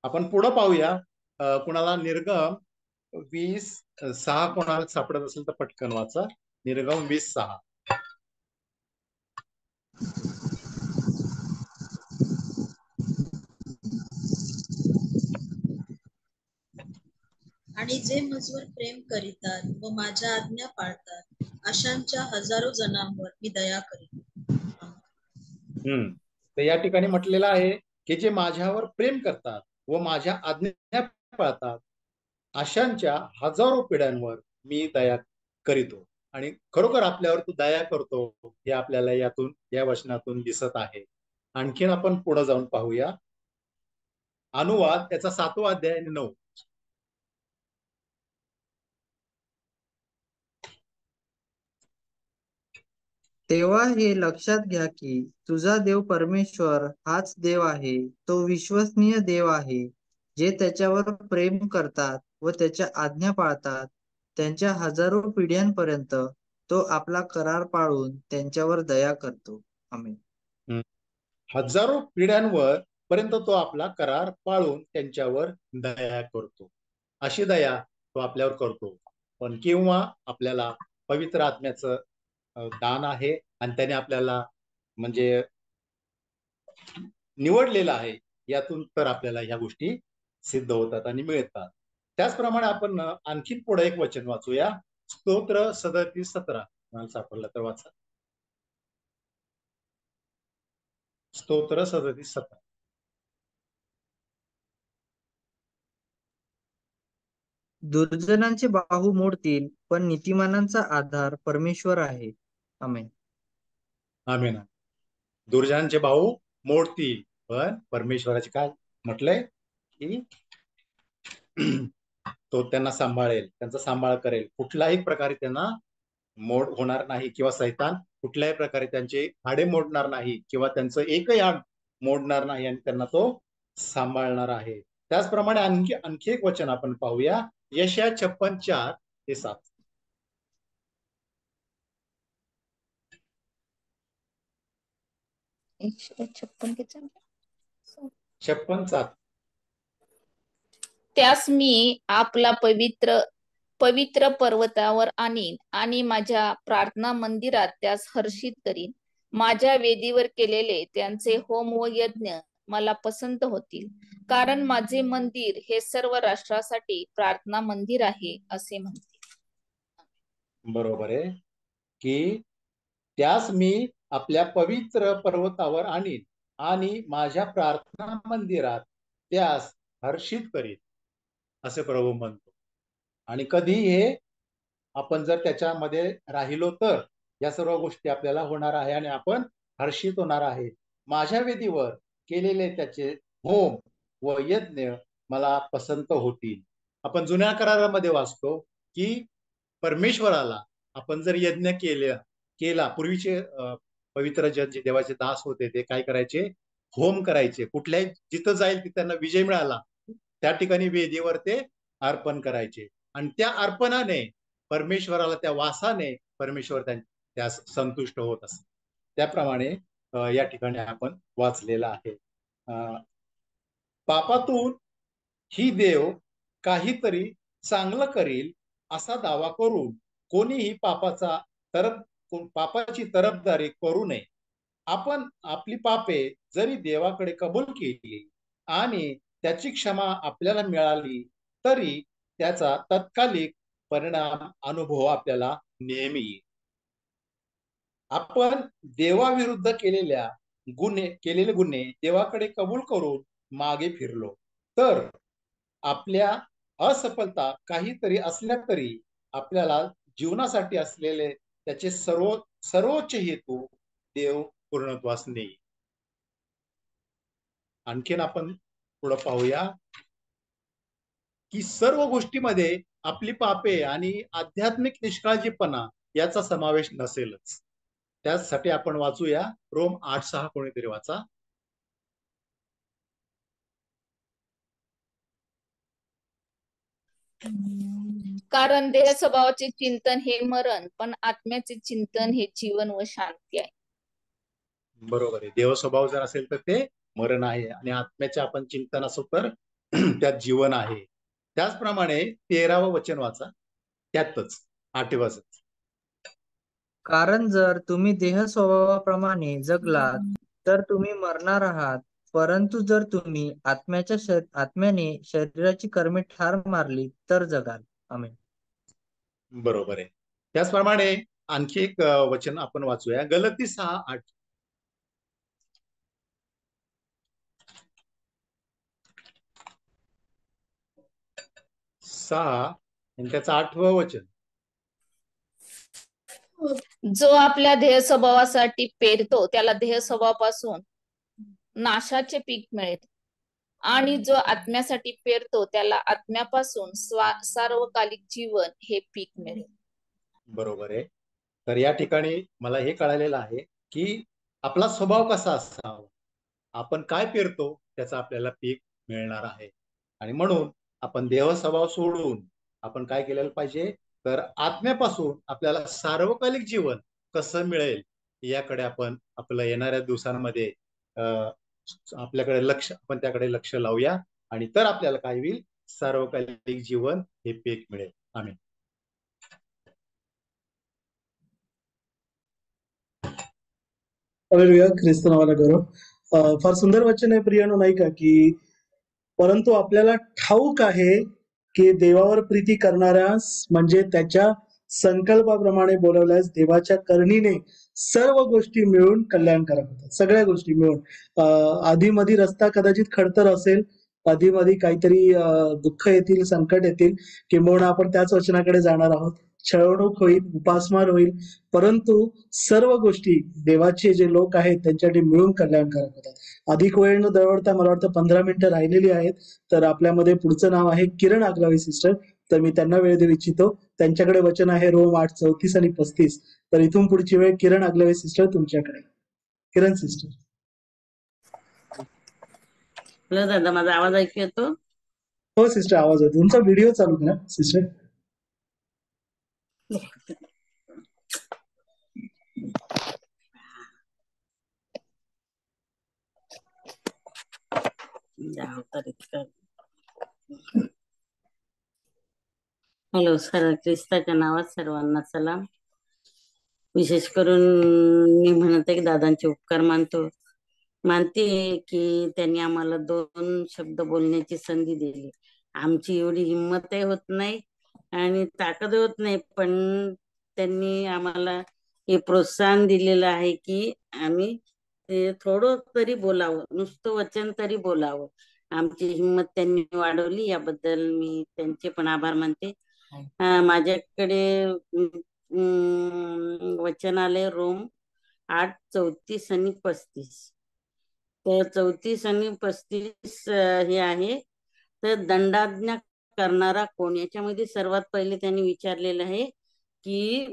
आपण पुढे पाहूया, कुणाला निर्गम 20:6 कोणाला सापडत असेल तर पटकन वाचा. निर्गम 20:6. आणि जे मजवर प्रेम करीतात व माझ्या आज्ञा पाळतात अशांच्या हजारो जणांवर मी दया करीन. तर या ठिकाणी म्हटलेलं आहे की जे माझ्यावर प्रेम करतात व माझ्या आज्ञा पाळतात अशांच्या हजारो पिढ्यांवर मी दया करीतो. आणि खरोखर आपल्यावर तू दया करतो हे आपल्याला यातून या वचनातून दिसत आहे. आणखीन आपण पुढे जाऊन पाहूया, अनुवाद त्याचा 7वा अध्याय 9. तेव्हा हे लक्षात घ्या की तुझा देव परमेश्वर हाच देव आहे, तो विश्वसनीय देव आहे. जे त्याच्यावर प्रेम करतात व त्याच्या आज्ञा पाळतात त्यांच्या हजारो पिढ्यांपर्यंत तो आपला करार पाळून त्यांच्यावर दया करतो. आमेन. हजारो पिढ्यांवर पर्यंत तो आपला करार पाळून त्यांच्यावर दया करतो. अशी दया तो आपल्यावर करतो. पण किंवा आपल्याला पवित्र आत्म्याचं दान आहे आणि त्याने आपल्याला म्हणजे निवडलेलं आहे, यातून तर आपल्याला ह्या गोष्टी सिद्ध होतात आणि मिळतात. त्याचप्रमाणे आपण आणखीन पुढे एक वचन वाचूया, स्तोत्र 37:17 मला सापडलं तर वाचा. स्तोत्र 37:17. दुर्जनांचे बाहू मोडतील पण नीतिमानांचा आधार परमेश्वर आहे. आमेन. आमेन. दुर्जनांचे बाहू मोडतील पण परमेश्वराचे काय म्हटलंय की तो त्यांना सांभाळेल, त्यांचा सांभाळ करेल, कुठल्याही प्रकारे त्यांना मोड होणार नाही किंवा सैतान कुठल्याही प्रकारे त्यांचे हाडे मोडणार नाही किंवा त्यांचं एकही हाड मोडणार नाही आणि त्यांना तो सांभाळणार आहे. त्याचप्रमाणे आणखी एक वचन आपण पाहूया, यशया 56:4-7. 56:7. त्यास मी आपला पवित्र पवित्र पर्वतावर आणीन आणि माझ्या प्रार्थना मंदिरात त्यास हर्षित करीन. माझ्या वेदीवर केलेले त्यांचे होम व यज्ञ मला पसंत होतील, कारण माझे मंदिर हे सर्व राष्ट्रासाठी प्रार्थना मंदिर आहे असे म्हणते. बरोबर आहे की त्यास मी आपल्या पवित्र पर्वतावर आणीन आणि माझ्या प्रार्थना मंदिरात त्यास हर्षित करीन असे प्रभू म्हणतो. आणि कधी हे आपण जर त्याच्यामध्ये राहिलो तर या सर्व गोष्टी आपल्याला होणार आहे आणि आपण हर्षित होणार आहे. माझ्या वेदीवर केलेले त्याचे होम व यज्ञ मला पसंत होतील. आपण जुन्या करारामध्ये वाचतो की परमेश्वराला आपण जर यज्ञ केला पूर्वीचे पवित्र जन जे देवाचे दास होते ते काय करायचे, होम करायचे. कुठल्याही जिथं जाईल तिथे त्यांना विजय मिळाला त्या ठिकाणी वेदीवर ते अर्पण करायचे आणि त्या अर्पणाने परमेश्वराला, त्या वासाने परमेश्वर त्या संतुष्ट होत असत. त्याप्रमाणे या ठिकाणी आपण वाचलेलं आहे. पापातून ही देव काहीतरी चांगलं करील असा दावा करून कोणीही पापाची तरफदारी करू नये. आपण आपली पापे जरी देवाकडे कबूल केली आणि त्याची क्षमा आपल्याला मिळाली तरी त्याचा तत्कालिक परिणाम अनुभव आपल्याला नेहमी येईल. आपण देवाविरुद्ध केलेले गुन्हे देवाकडे कबूल करून मागे फिरलो तर आपल्या असफलता काहीतरी असल्या तरी आपल्याला जीवनासाठी असलेले त्याचे सर्वोच्च हेतू देव पूर्णत्वास नेईल. आणखीन आपण पुढे पाहूया की सर्व गोष्टीमध्ये आपली पापे आणि आध्यात्मिक निष्काळजीपणा याचा समावेश नसेलच. त्यासाठी आपण वाचूया रोम 8:6. कोणीतरी वाचा. कारण देह स्वभावाचे चिंतन हे मरण, पण आत्म्याचे चिंतन हे जीवन व शांती आहे. बरोबर आहे. देह स्वभाव जर असेल तर ते मरण आहे आणि आत्म्याचे आपण चिंतन असो तर त्यात जीवन आहे. त्याचप्रमाणे 13वं वचन वाचा, त्यातच 8वं. कारण जर तुम्ही देह स्वभावाप्रमाणे जगलात तर तुम्ही मरणार आहात, परंतु जर तुम्ही आत्म्याने शरीराची कर्मे ठार मारली तर जगाल. आमेन. बरोबर आहे. त्याचप्रमाणे आणखी एक वचन आपण वाचूया, गलती 6:8. आणि त्याचं 8वं वचन. जो आपल्या देह स्वभावासाठी पेरतो त्याला देह स्वभावापासून नाशाचे पीक मिळेल, आणि जो आत्म्यासाठी पेरतो त्याला आत्म्यापासून सार्वकालिक जीवन हे पीक मिळेल. बरोबर आहे. तर या ठिकाणी मला हे कळालेलं आहे की आपला स्वभाव कसा असावा, आपण काय पेरतो त्याचा आपल्याला पीक मिळणार आहे. आणि म्हणून आपण देह स्वभाव सोडून आपण काय केलेलं पाहिजे, तर आत्म्यापासून आपल्याला सार्वकालिक जीवन कसं मिळेल याकडे आपण आपल्या येणाऱ्या दिवसांमध्ये आपण त्याकडे लक्ष लावूया आणि तर आपल्याला काय होईल, सार्वकालिक जीवन हे पीक मिळेल. आम्ही ख्रिस्त नावाला गौरव. फार सुंदर वचन आहे प्रियानो, नाही का, की परंतु आपल्याला ठाऊक आहे की देवावर प्रीती करणाऱ्यास म्हणजे त्याच्या संकल्पाप्रमाणे बोलवल्यास देवाच्या करणीने सर्व गोष्टी मिळून कल्याणकारक होतात. सगळ्या गोष्टी मिळून आधीमधी रस्ता कदाचित खडतर असेल, आधीमधी काहीतरी दुःख येतील, संकट येतील, किंबहुना आपण त्याच वचनाकडे जाणार आहोत. छळवणूक होईल, उपासमार होईल, परंतु सर्व गोष्टी देवाचे जे लोक आहेत त्यांच्यासाठी मिळून कल्याणकारक होतात. अधिक वेळ न दवडता मला वाटतं 15 मिनिटं राहिलेली आहेत. तर आपल्यामध्ये पुढचं नाव आहे किरण आगलावे सिस्टर. तर मी त्यांना वेळ देऊ इच्छितो. त्यांच्याकडे वचन आहे रोम 8:34 आणि 35. तर इथून पुढची वेळ किरण आगलावे सिस्टर तुमच्याकडे. किरण सिस्टर. हॅलो दादा, माझा आवाज ऐकू येतो? हो सिस्टर, आवाज येतो तुमचा. व्हिडिओ चालू करा सिस्टर. हॅलो सर, ख्रिस्ताच्या नावात सर्वांना सलाम. विशेष करून मी म्हणते की दादांचे उपकार मानते की त्यांनी आम्हाला 2 शब्द बोलण्याची संधी दिली. आमची एवढी हिंमतही होत नाही आणि ताकद होत नाही, पण त्यांनी आम्हाला हे प्रोत्साहन दिलेलं आहे की आम्ही थोडं तरी बोलावं, नुसतं वचन तरी बोलावं. आमची हिंमत त्यांनी वाढवली, याबद्दल मी त्यांचे पण आभार मानते. माझ्याकडे वचन आले रोम 8:34 आणि 35. तर 34 आणि 35 हे आहे. तर दंडाज्ञा करणारा कोण, याच्यामध्ये सर्वात पहिले त्यांनी विचारलेलं आहे की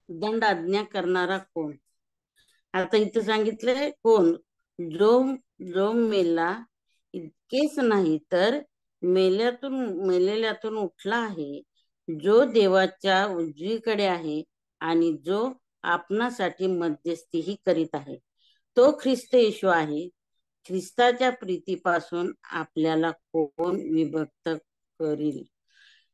दंड आज्ञा करणारा कोण. आता इथं सांगितलंय कोण, जो जो मेला, इतकेच नाही तर मेलेल्यातून उठला आहे, जो देवाच्या उजवीकडे आहे आणि जो आपणासाठी मध्यस्थीही करीत आहे, तो ख्रिस्त येशू आहे. ख्रिस्ताच्या प्रीतीपासून आपल्याला कोण विभक्त करील.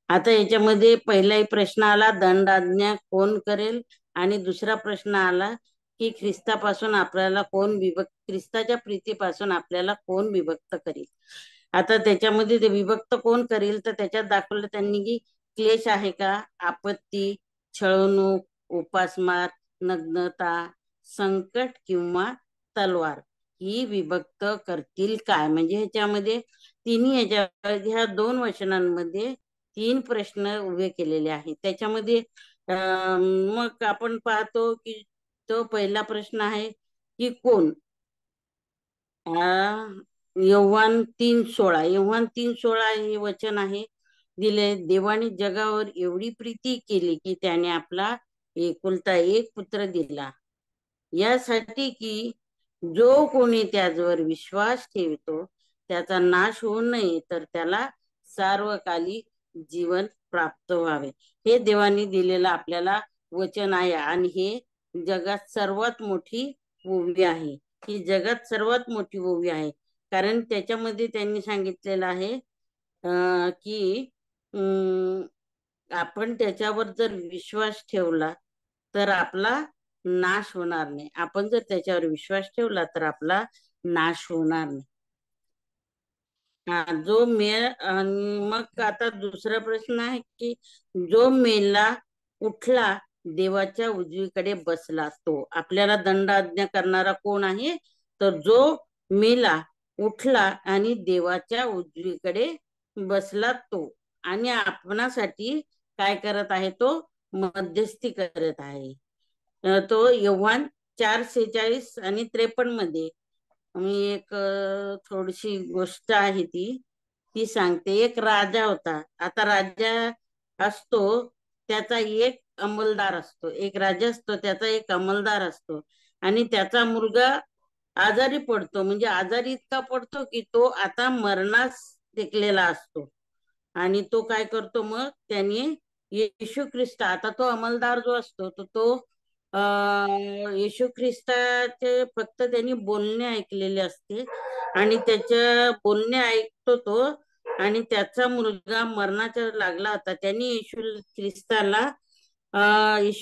आता याच्यामध्ये पहिलाही प्रश्न आला, दंड आज्ञा कोण करेल, आणि दुसरा प्रश्न आला की ख्रिस्तापासून आपल्याला ख्रिस्ताच्या प्रीतीपासून आपल्याला कोण विभक्त करेल. आता त्याच्यामध्ये ते विभक्त कोण करेल, तर त्याच्यात दाखवलं त्यांनी की क्लेश आहे का, आपत्ती, छळवणूक, उपासमार, नग्नता, संकट किंवा तलवार ही विभक्त करतील काय. म्हणजे ह्याच्यामध्ये ह्या 2 वचनांमध्ये 3 प्रश्न उभे केलेले आहेत. त्याच्यामध्ये मग आपण पाहतो की तो पहिला प्रश्न आहे की कोण. योहान 3:16 हे वचन आहे दिले, देवाने जगावर एवढी प्रीती केली की त्याने आपला एकुलता एक पुत्र दिला, यासाठी की जो कोणी त्याच्यावर विश्वास ठेवतो त्याचा नाश होऊ नये, तर त्याला सार्वकालिक जीवन प्राप्त व्हावे. हे देवाने दिलेलं आपल्याला वचन आहे. आणि हे जगात सर्वात मोठी ओवी आहे. ही जगात सर्वात मोठी ओवी आहे, कारण त्याच्यामध्ये त्यांनी सांगितलेलं आहे की आपण त्याच्यावर जर विश्वास ठेवला तर आपला नाश होणार नाही. आपण जर त्याच्यावर विश्वास ठेवला तर आपला नाश होणार नाही. जो मेल. मग आता दुसरा प्रश्न आहे की जो मेला उठला, देवाच्या उजवीकडे बसला, तो आपल्याला दंड आज्ञा करणारा कोण आहे, तर जो मेला उठला आणि देवाच्या उजवीकडे बसला तो, आणि आपणासाठी काय करत आहे, तो मध्यस्थी करत आहे. तो योहान 4:46 आणि 53 मध्ये मी एक थोडीशी गोष्ट आहे ती सांगते. एक राजा होता. आता राजा असतो, त्याचा एक अंमलदार असतो. एक राजा असतो, त्याचा एक अंमलदार असतो, आणि त्याचा मुलगा आजारी पडतो. म्हणजे आजारी इतका पडतो की तो आता मरणास टेकलेला असतो. आणि तो काय करतो, मग त्याने येशू ख्रिस्त, आता तो अंमलदार जो असतो तो येशू ख्रिस्ताचे फक्त त्यांनी बोलणे ऐकलेले असते, आणि त्याच्या बोलणे ऐकतो तो. आणि त्याचा मुलगा मरणाचा लागला होता. त्यांनी येशू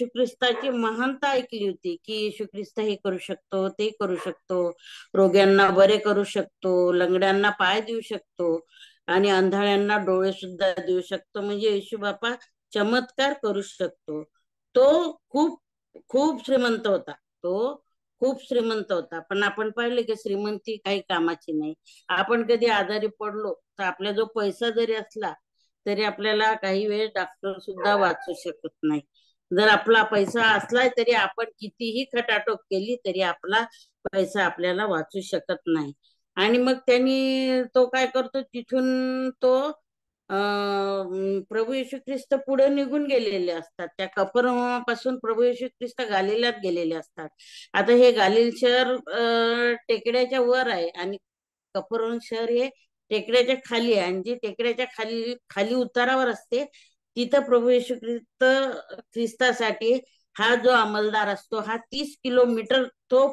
ख्रिस्ताची महानता ऐकली होती की येशू ख्रिस्त हे करू शकतो, ते करू शकतो, रोग्यांना बरे करू शकतो, लंगड्यांना पाय देऊ शकतो, आणि अंधाळ्यांना डोळे सुद्धा देऊ शकतो. म्हणजे येशू बापा चमत्कार करू शकतो. तो खूप खूप श्रीमंत होता. तो खूप श्रीमंत होता. पण आपण पाहिले की श्रीमंती काही कामाची नाही. आपण कधी आजारी पडलो तर आपला जो पैसा जरी असला तरी आपल्याला काही वेळ डॉक्टर सुद्धा वाचू शकत नाही. जर आपला पैसा असला तरी आपण कितीही खटाटोप केली तरी आपला पैसा आपल्याला वाचू शकत नाही. आणि मग त्यांनी तो काय करतो, तिथून तो प्रभू येशू ख्रिस्त पुढे निघून गेलेले असतात. त्या कफरनाहूमापासून प्रभू येशू ख्रिस्त गालिलात गेलेले असतात. आता हे गालिल शहर टेकड्याच्या वर आहे, आणि कफरनाहूम शहर हे टेकड्याच्या खाली आहे. आणि जी टेकड्याच्या खाली खाली उतारावर असते, तिथं प्रभू येशू ख्रिस्तासाठी हा जो अंमलदार असतो, हा 30 किलोमीटर तो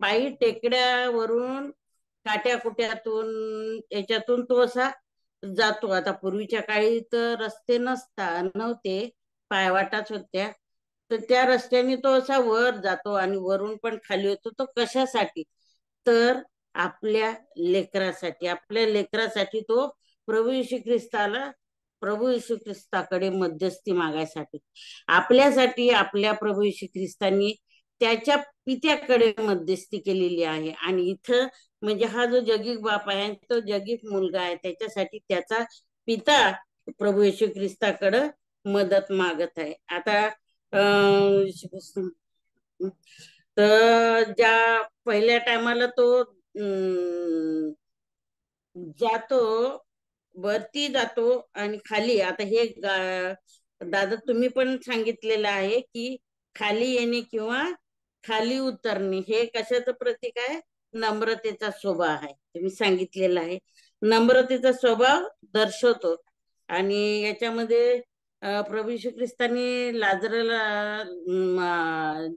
पायी टेकड्यावरून काट्याकुट्यातून याच्यातून तो असा जातो. आता पूर्वीच्या काळी तर रस्ते नव्हते, पायवाटाच होत्या. तर त्या रस्त्याने तो असा वर जातो आणि वरून पण खाली होतो. तो कशासाठी, तर आपल्या लेकरासाठी तो प्रभू येशू ख्रिस्ताकडे मध्यस्थी मागायसाठी, आपल्यासाठी आपल्या प्रभू येशू ख्रिस्तांनी त्याच्या पित्याकडे मध्यस्थी केलेली आहे. आणि इथं म्हणजे हा जो जगीक बाप आहे, तो जगीक मुलगा आहे, त्याच्यासाठी त्याचा पिता प्रभू येशू ख्रिस्ताकडं मदत मागत आहे. आता तर ज्या पहिल्या टायमाला तो जातो, वरती जातो आणि खाली, आता हे दादा तुम्ही पण सांगितलेलं आहे की खाली येणे किंवा खाली उतरणे हे कशाचं प्रतीक आहे? नम्रतेचा स्वभाव आहे. तुम्ही सांगितलेलं आहे, नम्रतेचा स्वभाव दर्शवतो. आणि याच्यामध्ये प्रभू येशू ख्रिस्तानी लाजराला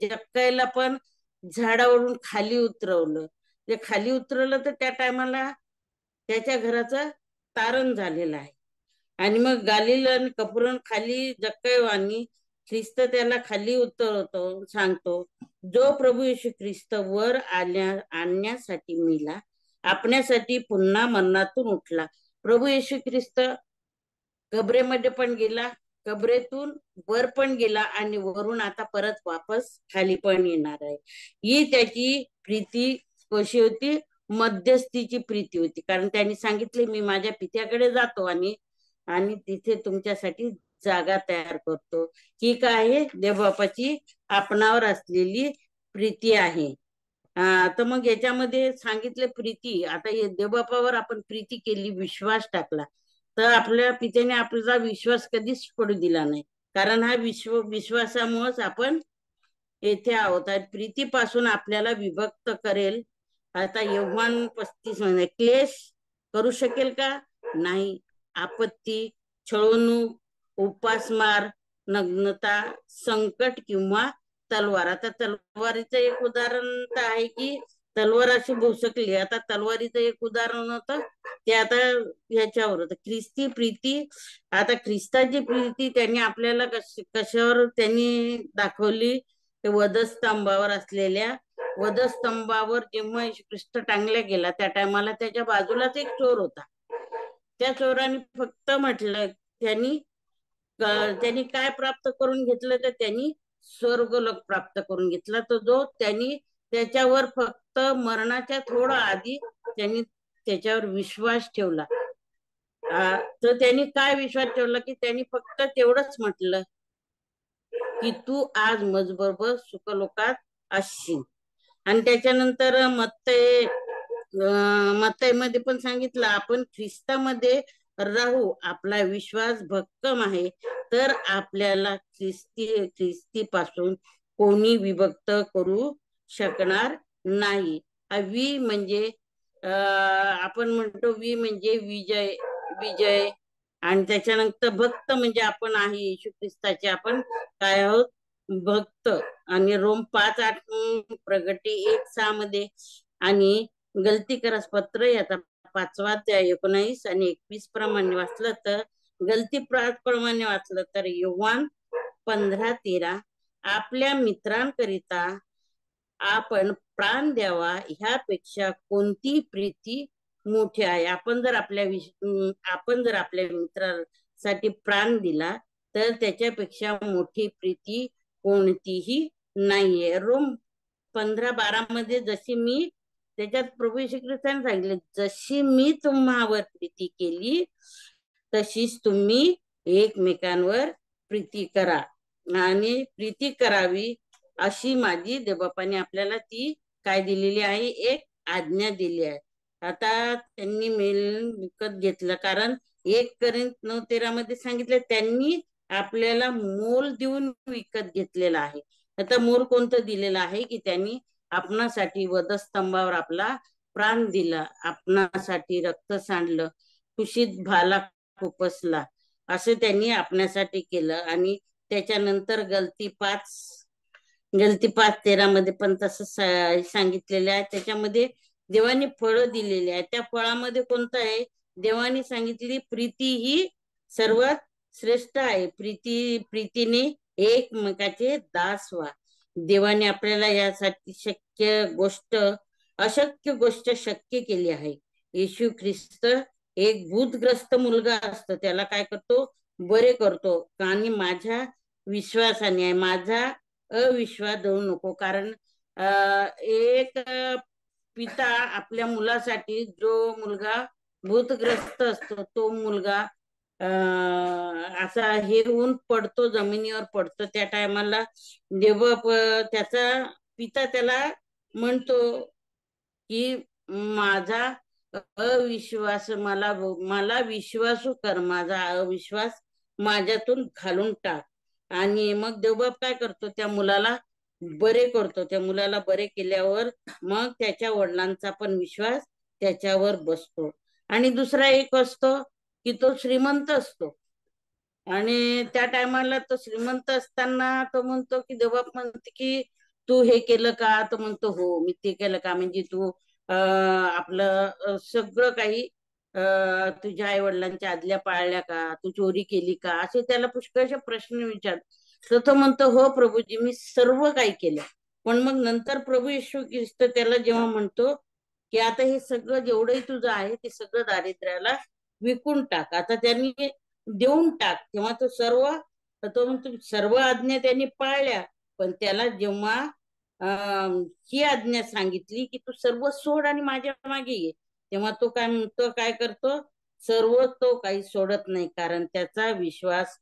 जक्कायला पण झाडावरून खाली उतरवलं. जे खाली उतरवलं तर त्या टायमाला त्याच्या घराचं तारण झालेलं आहे. आणि मग गालील आणि कपुरन खाली जक्कयवानी ख्रिस्त त्याला खाली उतरवतो, सांगतो, जो प्रभू येशू ख्रिस्त वर आणण्यासाठी मेला, आपण्यासाठी पुन्हा मरणातून उठला. प्रभू येशू ख्रिस्त कबरेमध्ये पण गेला, कबरेतून वर पण गेला आणि वरून आता परत वापस खाली पण येणार आहे. ही त्याची प्रीती कशी होती? मध्यस्थीची प्रीती होती. कारण त्यांनी सांगितले, मी माझ्या पित्याकडे जातो आणि आणि तिथे तुमच्यासाठी जागा तयार करतो. ही काय आहे? देवबापाची आपणावर असलेली प्रीती आहे. तर मग याच्यामध्ये सांगितले प्रीती. आता देवबापावर आपण प्रीती केली, विश्वास टाकला, तर आपल्या पित्याने आपला विश्वास कधीच पडू दिला नाही. कारण हा विश्वासामुळेच आपण येथे आहोत. प्रीतीपासून आपल्याला विभक्त करेल. आता योहान 35 मध्ये क्लेश करू शकेल का? नाही. आपत्ती, छळवणूक, उपासमार, नग्नता, संकट किंवा तलवार. आता तलवारीचं एक उदाहरण तर आहे की तलवार अशी भोसकली. आता तलवारीचं एक उदाहरण होतं ते आता ह्याच्यावर होतं, ख्रिस्ती प्रीती. आता ख्रिस्ताची प्रीती त्यांनी आपल्याला कशावर त्यांनी दाखवली? ते वधस्तंभावर असलेल्या वधस्तंभावर जेव्हा येशू ख्रिस्त टांगला गेला त्या टायमाला त्याच्या बाजूलाच एक चोर होता. त्या चोराने फक्त म्हटलं, त्यांनी काय प्राप्त करून घेतलं? तर त्यांनी स्वर्गलोक प्राप्त करून घेतला. तो जो त्यांनी त्याच्यावर फक्त मरणाच्या थोडं आधी त्यांनी त्याच्यावर विश्वास ठेवला. तर त्यांनी काय विश्वास ठेवला? की त्यांनी फक्त तेवढंच म्हटलं की तू आज माझबरोबर सुखलोकात असशील. आणि त्याच्यानंतर मत्तई मध्ये पण सांगितलं, आपण ख्रिस्तामध्ये राहू, आपला विश्वास भक्कम आहे, तर आपल्याला ख्रिस्ती पासून कोणी विभक्त करू शकणार नाही. वी म्हणजे आपण म्हणतो वी म्हणजे विजय. आणि त्याच्यानंतर भक्त म्हणजे आपण आहे येशू ख्रिस्ताचे, आपण काय आहोत? भक्त. आणि रोम 5:8, प्रगटी 1:6 मध्ये, आणि गलती करस पत्र याचा 5वा अध्याय 19 आणि 21 प्रमाणे वाचलं तर, गलती प्रमाणे वाचलं तर योहान 15:13, आपल्या मित्रांकरिता आपण प्राण द्यावा, ह्यापेक्षा कोणती प्रीती मोठी आहे? आपण जर आपल्या मित्रासाठी प्राण दिला तर त्याच्यापेक्षा मोठी प्रीती कोणतीही नाहीये. रोम 15:12 मध्ये जशी मी, त्याच्यात प्रभू येशू ख्रिस्ताने सांगितले, जशी मी तुम्हावर प्रीती केली तशीच तुम्ही एकमेकांवर प्रीती करा. आणि प्रीती करावी अशी माझी देवबापाने आपल्याला ती काय दिलेली आहे? एक आज्ञा दिली आहे. आता त्यांनी विकत घेतलं, कारण 1 कोरिन्थ 9:13 मध्ये सांगितलं, त्यांनी आपल्याला मोल देऊन विकत घेतलेला आहे. आता मोल कोणतं दिलेलं आहे? की त्यांनी आपणासाठी वधस्तंभावर आपला प्राण दिला, आपणासाठी रक्त सांडलं, कुशीत भाला खुपसला, असं त्यांनी आपणासाठी केलं. आणि त्याच्यानंतर गलती 5:13 मध्ये पण तसं सांगितलेलं आहे. त्याच्यामध्ये देवाने फळं दिलेली आहे. त्या फळामध्ये कोणतं आहे? देवाने सांगितली प्रीती ही सर्वात श्रेष्ठ आहे. प्रीतीने एकमेकाचे दास व्हा. देवाने आपल्याला यासाठी अशक्य गोष्ट शक्य केली आहे. येशू ख्रिस्त एक भूतग्रस्त मुलगा असतो, त्याला काय करतो? बरे करतो. आणि माझ्या विश्वासाने आहे, माझा अविश्वास धरू नको. कारण एक पिता आपल्या मुलासाठी, जो मुलगा भूतग्रस्त असतो तो मुलगा असा हे ऊन पडतो, जमिनीवर पडतो, त्या टायमाला देवबाप त्याचा पिता त्याला म्हणतो की माझा अविश्वास मला विश्वासू कर, माझा अविश्वास माझ्यातून घालून टाक. आणि मग देवबाप काय करतो, त्या मुलाला बरे करतो. त्या मुलाला बरे केल्यावर मग त्याच्या वडिलांचा पण विश्वास त्याच्यावर बसतो. आणि दुसरा एक असतो की तो श्रीमंत असतो, आणि त्या टायमाला तो श्रीमंत असताना तो म्हणतो की देवबाप म्हणते की तू हे केलं का? तो म्हणतो हो मी ते केलं का, म्हणजे तू आपलं सगळं काही तुझ्या आई वडिलांच्या आज्ञा पाळल्या का, तू चोरी केली का, असे त्याला पुष्कळशे प्रश्न विचार. तर तो म्हणतो हो प्रभूजी मी सर्व काही केलं. पण मग नंतर प्रभू येशू ख्रिस्त त्याला जेव्हा म्हणतो की आता हे सगळं जेवढंही तुझं आहे ते सगळं दारिद्र्याला विकून टाक, आता त्यांनी देऊन टाक. तेव्हा तो म्हणतो सर्व आज्ञा त्यांनी पाळल्या, पण त्याला जेव्हा ही आज्ञा सांगितली की तू सर्व सोड आणि माझ्या मागे ये, तेव्हा तो काय म्हणतो, काय करतो, सर्व तो काही सोडत नाही, कारण त्याचा विश्वास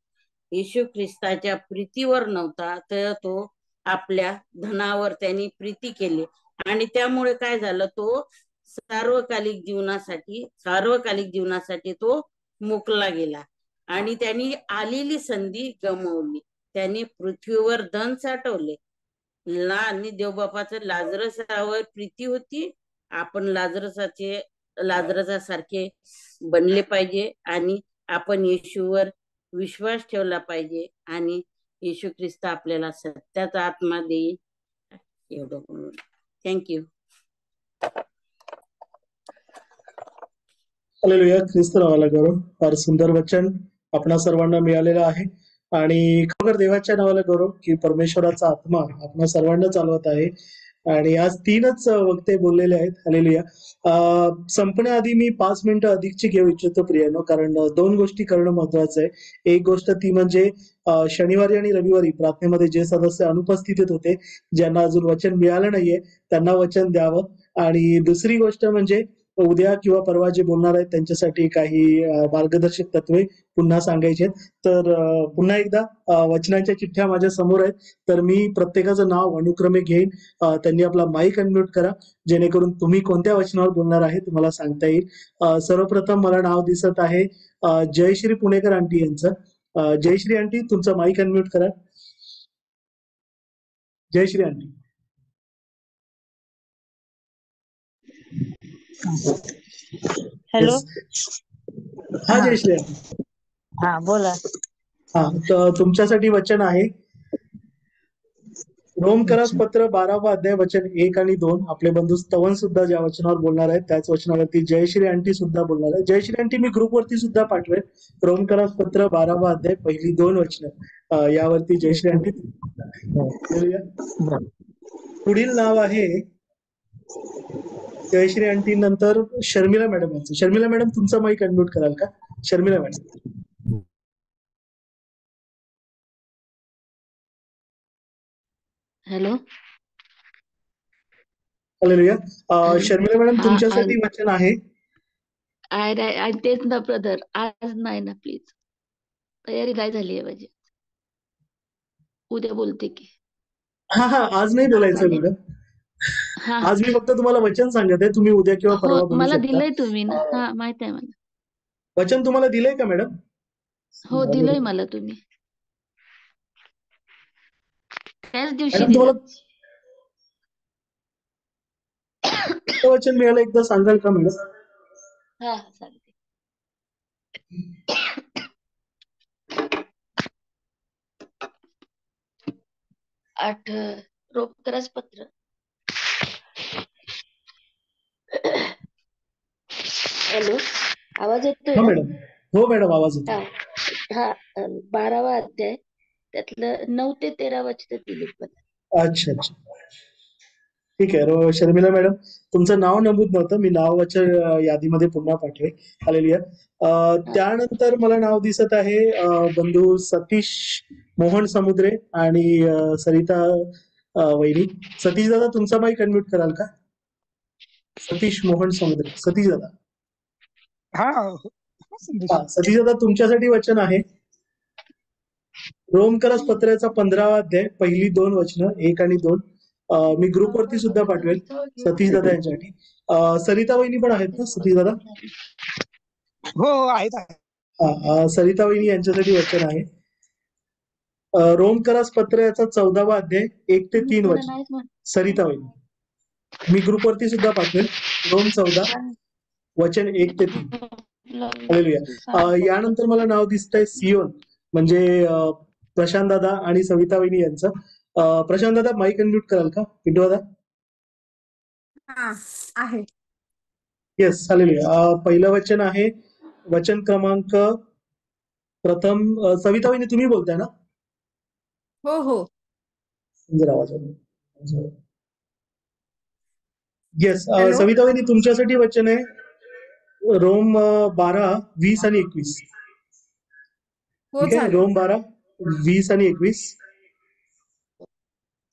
येशू ख्रिस्ताच्या प्रीतीवर नव्हता, तर तो आपल्या धनावर त्यांनी प्रीती केली. आणि त्यामुळे काय झालं, तो सार्वकालिक जीवनासाठी तो मुकला गेला आणि त्यांनी आलेली संधी गमावली. त्यांनी पृथ्वीवर धन साठवले आणि देवबापाचं लाजरसावर प्रीती होती. आपण लाजरसासारखे बनले पाहिजे आणि आपण येशूवर विश्वास ठेवला पाहिजे आणि येशू ख्रिस्त आपल्याला सत्याचा आत्मा देईल. एवढं बोलून थँक्यू. हालेलुया, ख्रिस्त नावाला गौरव. फार सुंदर वचन आपणा सर्वांना मिळालेलं आहे आणि खरोखर देवाच्या नावाला गौरव की परमेश्वराचा आत्मा आपणा सर्वांना चालवत आहे. आणि आज 3च वक्ते बोललेले आहेत. हालेलुया. संपण्याआधी मी 5 मिनिटं अधिकची घेऊ इच्छितो प्रियानो, कारण 2 गोष्टी करणं महत्वाचं आहे. एक गोष्ट ती म्हणजे शनिवारी आणि रविवारी प्रार्थनेमध्ये जे सदस्य अनुपस्थित होते, ज्यांना अजून वचन मिळालं नाहीये त्यांना वचन द्यावं. आणि दुसरी गोष्ट म्हणजे उद्या किंवा परवा जे बोलणार आहेत त्यांच्यासाठी काही मार्गदर्शक तत्वे पुन्हा सांगायचे. तर पुन्हा एकदा वचनाच्या चिठ्ठ्या माझ्या समोर आहेत, तर मी प्रत्येकाचं नाव अनुक्रमे घेईन. त्यांनी आपला माईक अनम्यूट करा, जेणेकरून तुम्ही कोणत्या वचनावर बोलणार आहे तुम्हाला सांगता येईल. सर्वप्रथम मला नाव दिसत आहे जयश्री पुणेकर आंटी यांचं. जयश्री आंटी, तुमचा माईक अनम्यूट करा. जयश्री आंटी. हॅलो. हा जयश्री आंटी. हा बोला. हा, तर तुमच्यासाठी वचन आहे रोमकरास पत्र 12वा अध्याय वचन 1 आणि 2. आपले बंधू स्तवन सुद्धा ज्या वचनावर बोलणार आहेत त्याच वचनावरती जयश्री आंटी सुद्धा बोलणार आहे. जयश्री आंटी मी ग्रुपवरती सुद्धा पाठवेल. रोमकरास पत्र 12वा अध्याय पहिली 2 वचन यावरती जयश्री आंटी. पुढील नाव आहे जयश्री आंटी नंतर शर्मिला मॅडम यांचं. शर्मिला मॅडम, तुमचा माईक अनम्यूट कराल का? Sharmila madam. Hello. Hallelujah. Hello. Sharmila madam, हा, तुमच्यासाठी वचन आहे. तेच ना ब्रदर, आज नाही ना प्लीज, तयारी नाही झाली आहे माझी, उद्या बोलते की. हा हा, आज नाही बोलायचं मॅडम. हा आज मी फक्त तुम्हाला वचन सांगत आहे, तुम्ही उद्या किंवा हो, परवा बोलू मला शकता. दिलंय तुम्ही ना. हा, माहित आहे मला. वचन तुम्हाला दिलंय का मॅडम? हो, दिलंय मला तुम्ही, त्याच दिवशी मॅडम दिलं. तुम्हाला वचन मिळालं एकदा सांगाल का मॅडम? हा, सांगते. रोमकरास पत्र. हॅलो, आवाज येतोय हो ना? मॅडम. हो मॅडम, आवाज येतो. हा, 12वा अध्याय त्यातलं 9 ते 13 वचन दिली मला. अच्छा अच्छा, ठीक आहे. शर्मिला मॅडम, तुमचं नाव नमूद नव्हतं, मी नावाच्या यादीमध्ये पुन्हा पाठवे. हालेलुया. त्यानंतर मला नाव दिसत आहे बंधू सतीश मोहन समुद्रे आणि सरिता वैरी. सतीश दादा, तुमचा माईक अनम्यूट कराल का? सतीश मोहन समुद्रे. सतीश दादा. हा, सतीश दादा तुमच्यासाठी वचन आहे रोमकरस पत्राचा 15वा अध्याय पहिली 2 वचनं 1 आणि 2. मी ग्रुपवरती सुद्धा पाठवेल सतीश दादा यांच्यासाठी. सरिता वहिनी पण आहेत ना सतीश दादा? हो हो आहेत सरिता वहिनी यांच्यासाठी वचन आहे रोमकरस पत्र याचा 14वा अध्याय 1 ते 3 वचन. सरिता वहिनी मी ग्रुपवरती सुद्धा पाठवेल रोम 14 वचन 1 ते 3. हालेलुया. यानंतर मला नाव दिसतंय सियोन म्हणजे प्रशांत दादा आणि सविता वहिनी यांचं. प्रशांत दादा माईक अनम्यूट कराल का? पिंटू दादा आहे. Yes hallelujah. पहिलं वचन आहे वचन क्रमांक प्रथम सविता वहिनी तुम्ही बोलताय ना? हो हो जरा आवाज येस सविता वहिनी तुमच्यासाठी वचन आहे रोम 12 20 आणि 21. ठीक आहे रोम 12 20 आणि 21.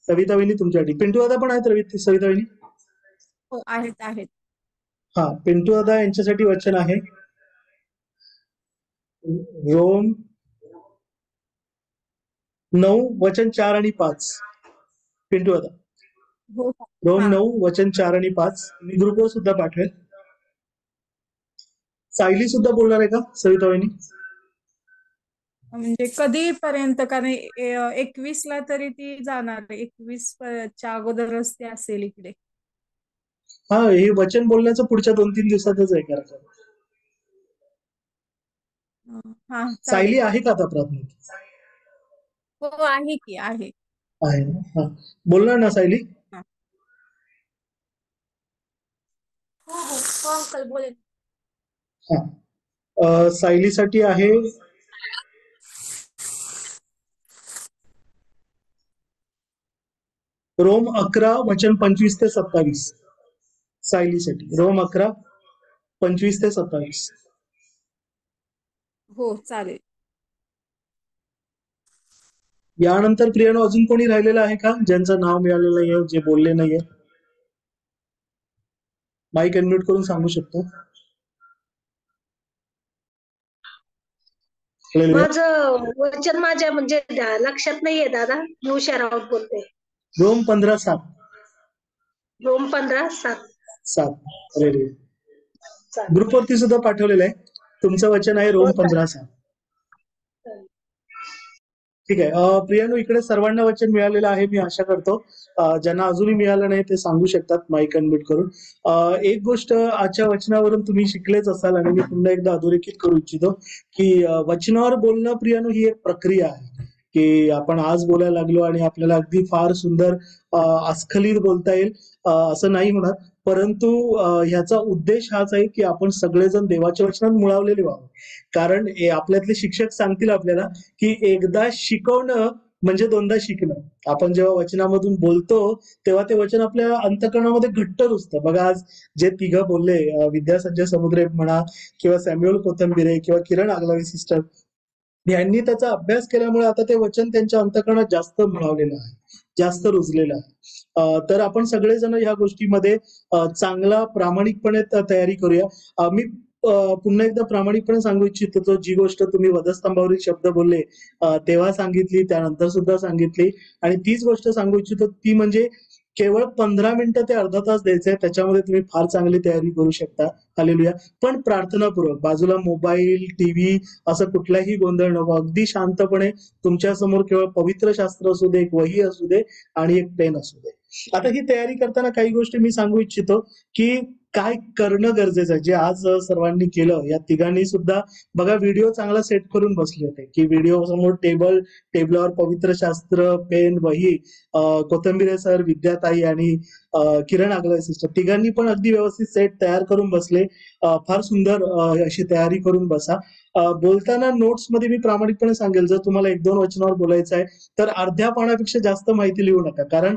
सविता वहिनी तुमच्यासाठी. पिंटू दादा पण आहेत सविता वहिनी? हो आहेत आहेत. हा पिंटू दादा यांच्यासाठी वचन आहे रोम 9 वचन 4 आणि 5. पिंटू दादा हो रोम 9 वचन 4 आणि 5. मी ग्रुपवर सुद्धा पाठवेल. सायली सुद्धा बोलणार आहे का सविता वहिनी? म्हणजे कधीपर्यंत कारण 21ला तरी ती जाणार 21च्या अगोदरच ती असेल इकडे. हा हे वचन बोलण्याचं पुढच्या 2-3 दिवसातच आहे करायचं. हा सायली आहे का आता प्राथमिक? हो आहे की आहे. आहे ना? हा बोलणार ना सायली? हो हो अंकल बोलेल. हा सायलीसाठी आहे रोम 11 वचन 25 ते 27. सायलीसाठी रोम 11 25 ते 27. हो चालेल. यानंतर प्रियानो अजून कोणी राहिलेलं आहे का ज्यांचं नाव मिळालेलं नाहीये जे बोलले नाहीये? माईक अनम्यूट करून सांगू शकतो. माझं वचन माझ्या म्हणजे लक्षात नाहीये दादा. मी हुशार आहोत बोलते. रोम 15:7. रोम 15:7. ग्रुपवरती सुद्धा पाठवलेलं आहे. तुमचं वचन आहे रोम 15:7. ठीक आहे प्रियानो इकडे सर्वांना वचन मिळालेलं आहे मी आशा करतो. ज्यांना अजूनही मिळालं नाही ते सांगू शकतात माईक अनम्यूट करून. एक गोष्ट आजच्या वचनावरून तुम्ही शिकलेच असाल आणि मी पुन्हा एकदा अधोरेखित करू इच्छितो की वचनावर बोलणं प्रियानो ही एक प्रक्रिया आहे की आपण आज बोलायला लागलो आणि आपल्याला अगदी फार सुंदर अस्खलित बोलता येईल असं नाही होणार. परंतु ह्याचा उद्देश हाच आहे की आपण सगळेजण देवाच्या वचनात मुळावलेले व्हावं. कारण आपल्यातले शिक्षक सांगतील आपल्याला की एकदा शिकवणं म्हणजे दोनदा शिकणं. आपण जेव्हा वचनामधून बोलतो तेव्हा ते वचन आपल्या अंतःकरणामध्ये घट्ट रुजतं. बघा आज जे तिघं बोलले विद्यासंजय समुद्रे म्हणा किंवा सॅम्युअल कोथंबिरे किंवा किरण आगलावी सिस्टर यांनी त्याचा अभ्यास केल्यामुळे आता ते वचन त्यांच्या अंतःकरणात जास्त मुळावलेलं आहे जास्त रुजलेलं आहे. तर आपण सगळेजण ह्या गोष्टीमध्ये चांगला प्रामाणिकपणे तयारी करूया. मी पुन्हा एकदा प्रामाणिकपणे सांगू इच्छितो जी गोष्ट तुम्ही वधस्तंभावरील शब्द बोलले तेव्हा सांगितली त्यानंतर सुद्धा सांगितली आणि तीच गोष्ट सांगू इच्छितो ती म्हणजे केवळ 15 मिनिटं ते अर्धा तास द्यायचंय त्याच्यामध्ये तुम्ही फार चांगली तयारी करू शकता. हालेलुया. पण प्रार्थनापूर्वक बाजूला मोबाईल टीव्ही असं कुठलाही गोंधळ नको. अगदी शांतपणे तुमच्या समोर केवळ पवित्र शास्त्र असू दे एक वही असू दे आणि एक पेन असू दे. आता ही तयारी करताना काही गोष्टी मी सांगू इच्छितो की काय करणं गरजेचं आहे जे आज सर्वांनी केलं. या तिघांनी सुद्धा बघा व्हिडिओ चांगला सेट करून बसले होते की व्हिडिओ समोर टेबलावर पवित्र शास्त्र पेन वही कोथंबिरे सर विद्याताई आणि किरण आगलावी सिस्टर तिघांनी पण अगदी व्यवस्थित सेट तयार करून बसले. फार सुंदर अशी तयारी करून बसा. बोलताना नोट्स मध्ये मी प्रामाणिकपणे सांगेल जर तुम्हाला 1-2 वचनावर बोलायचं आहे तर अर्ध्या पानापेक्षा जास्त माहिती लिहू नका. कारण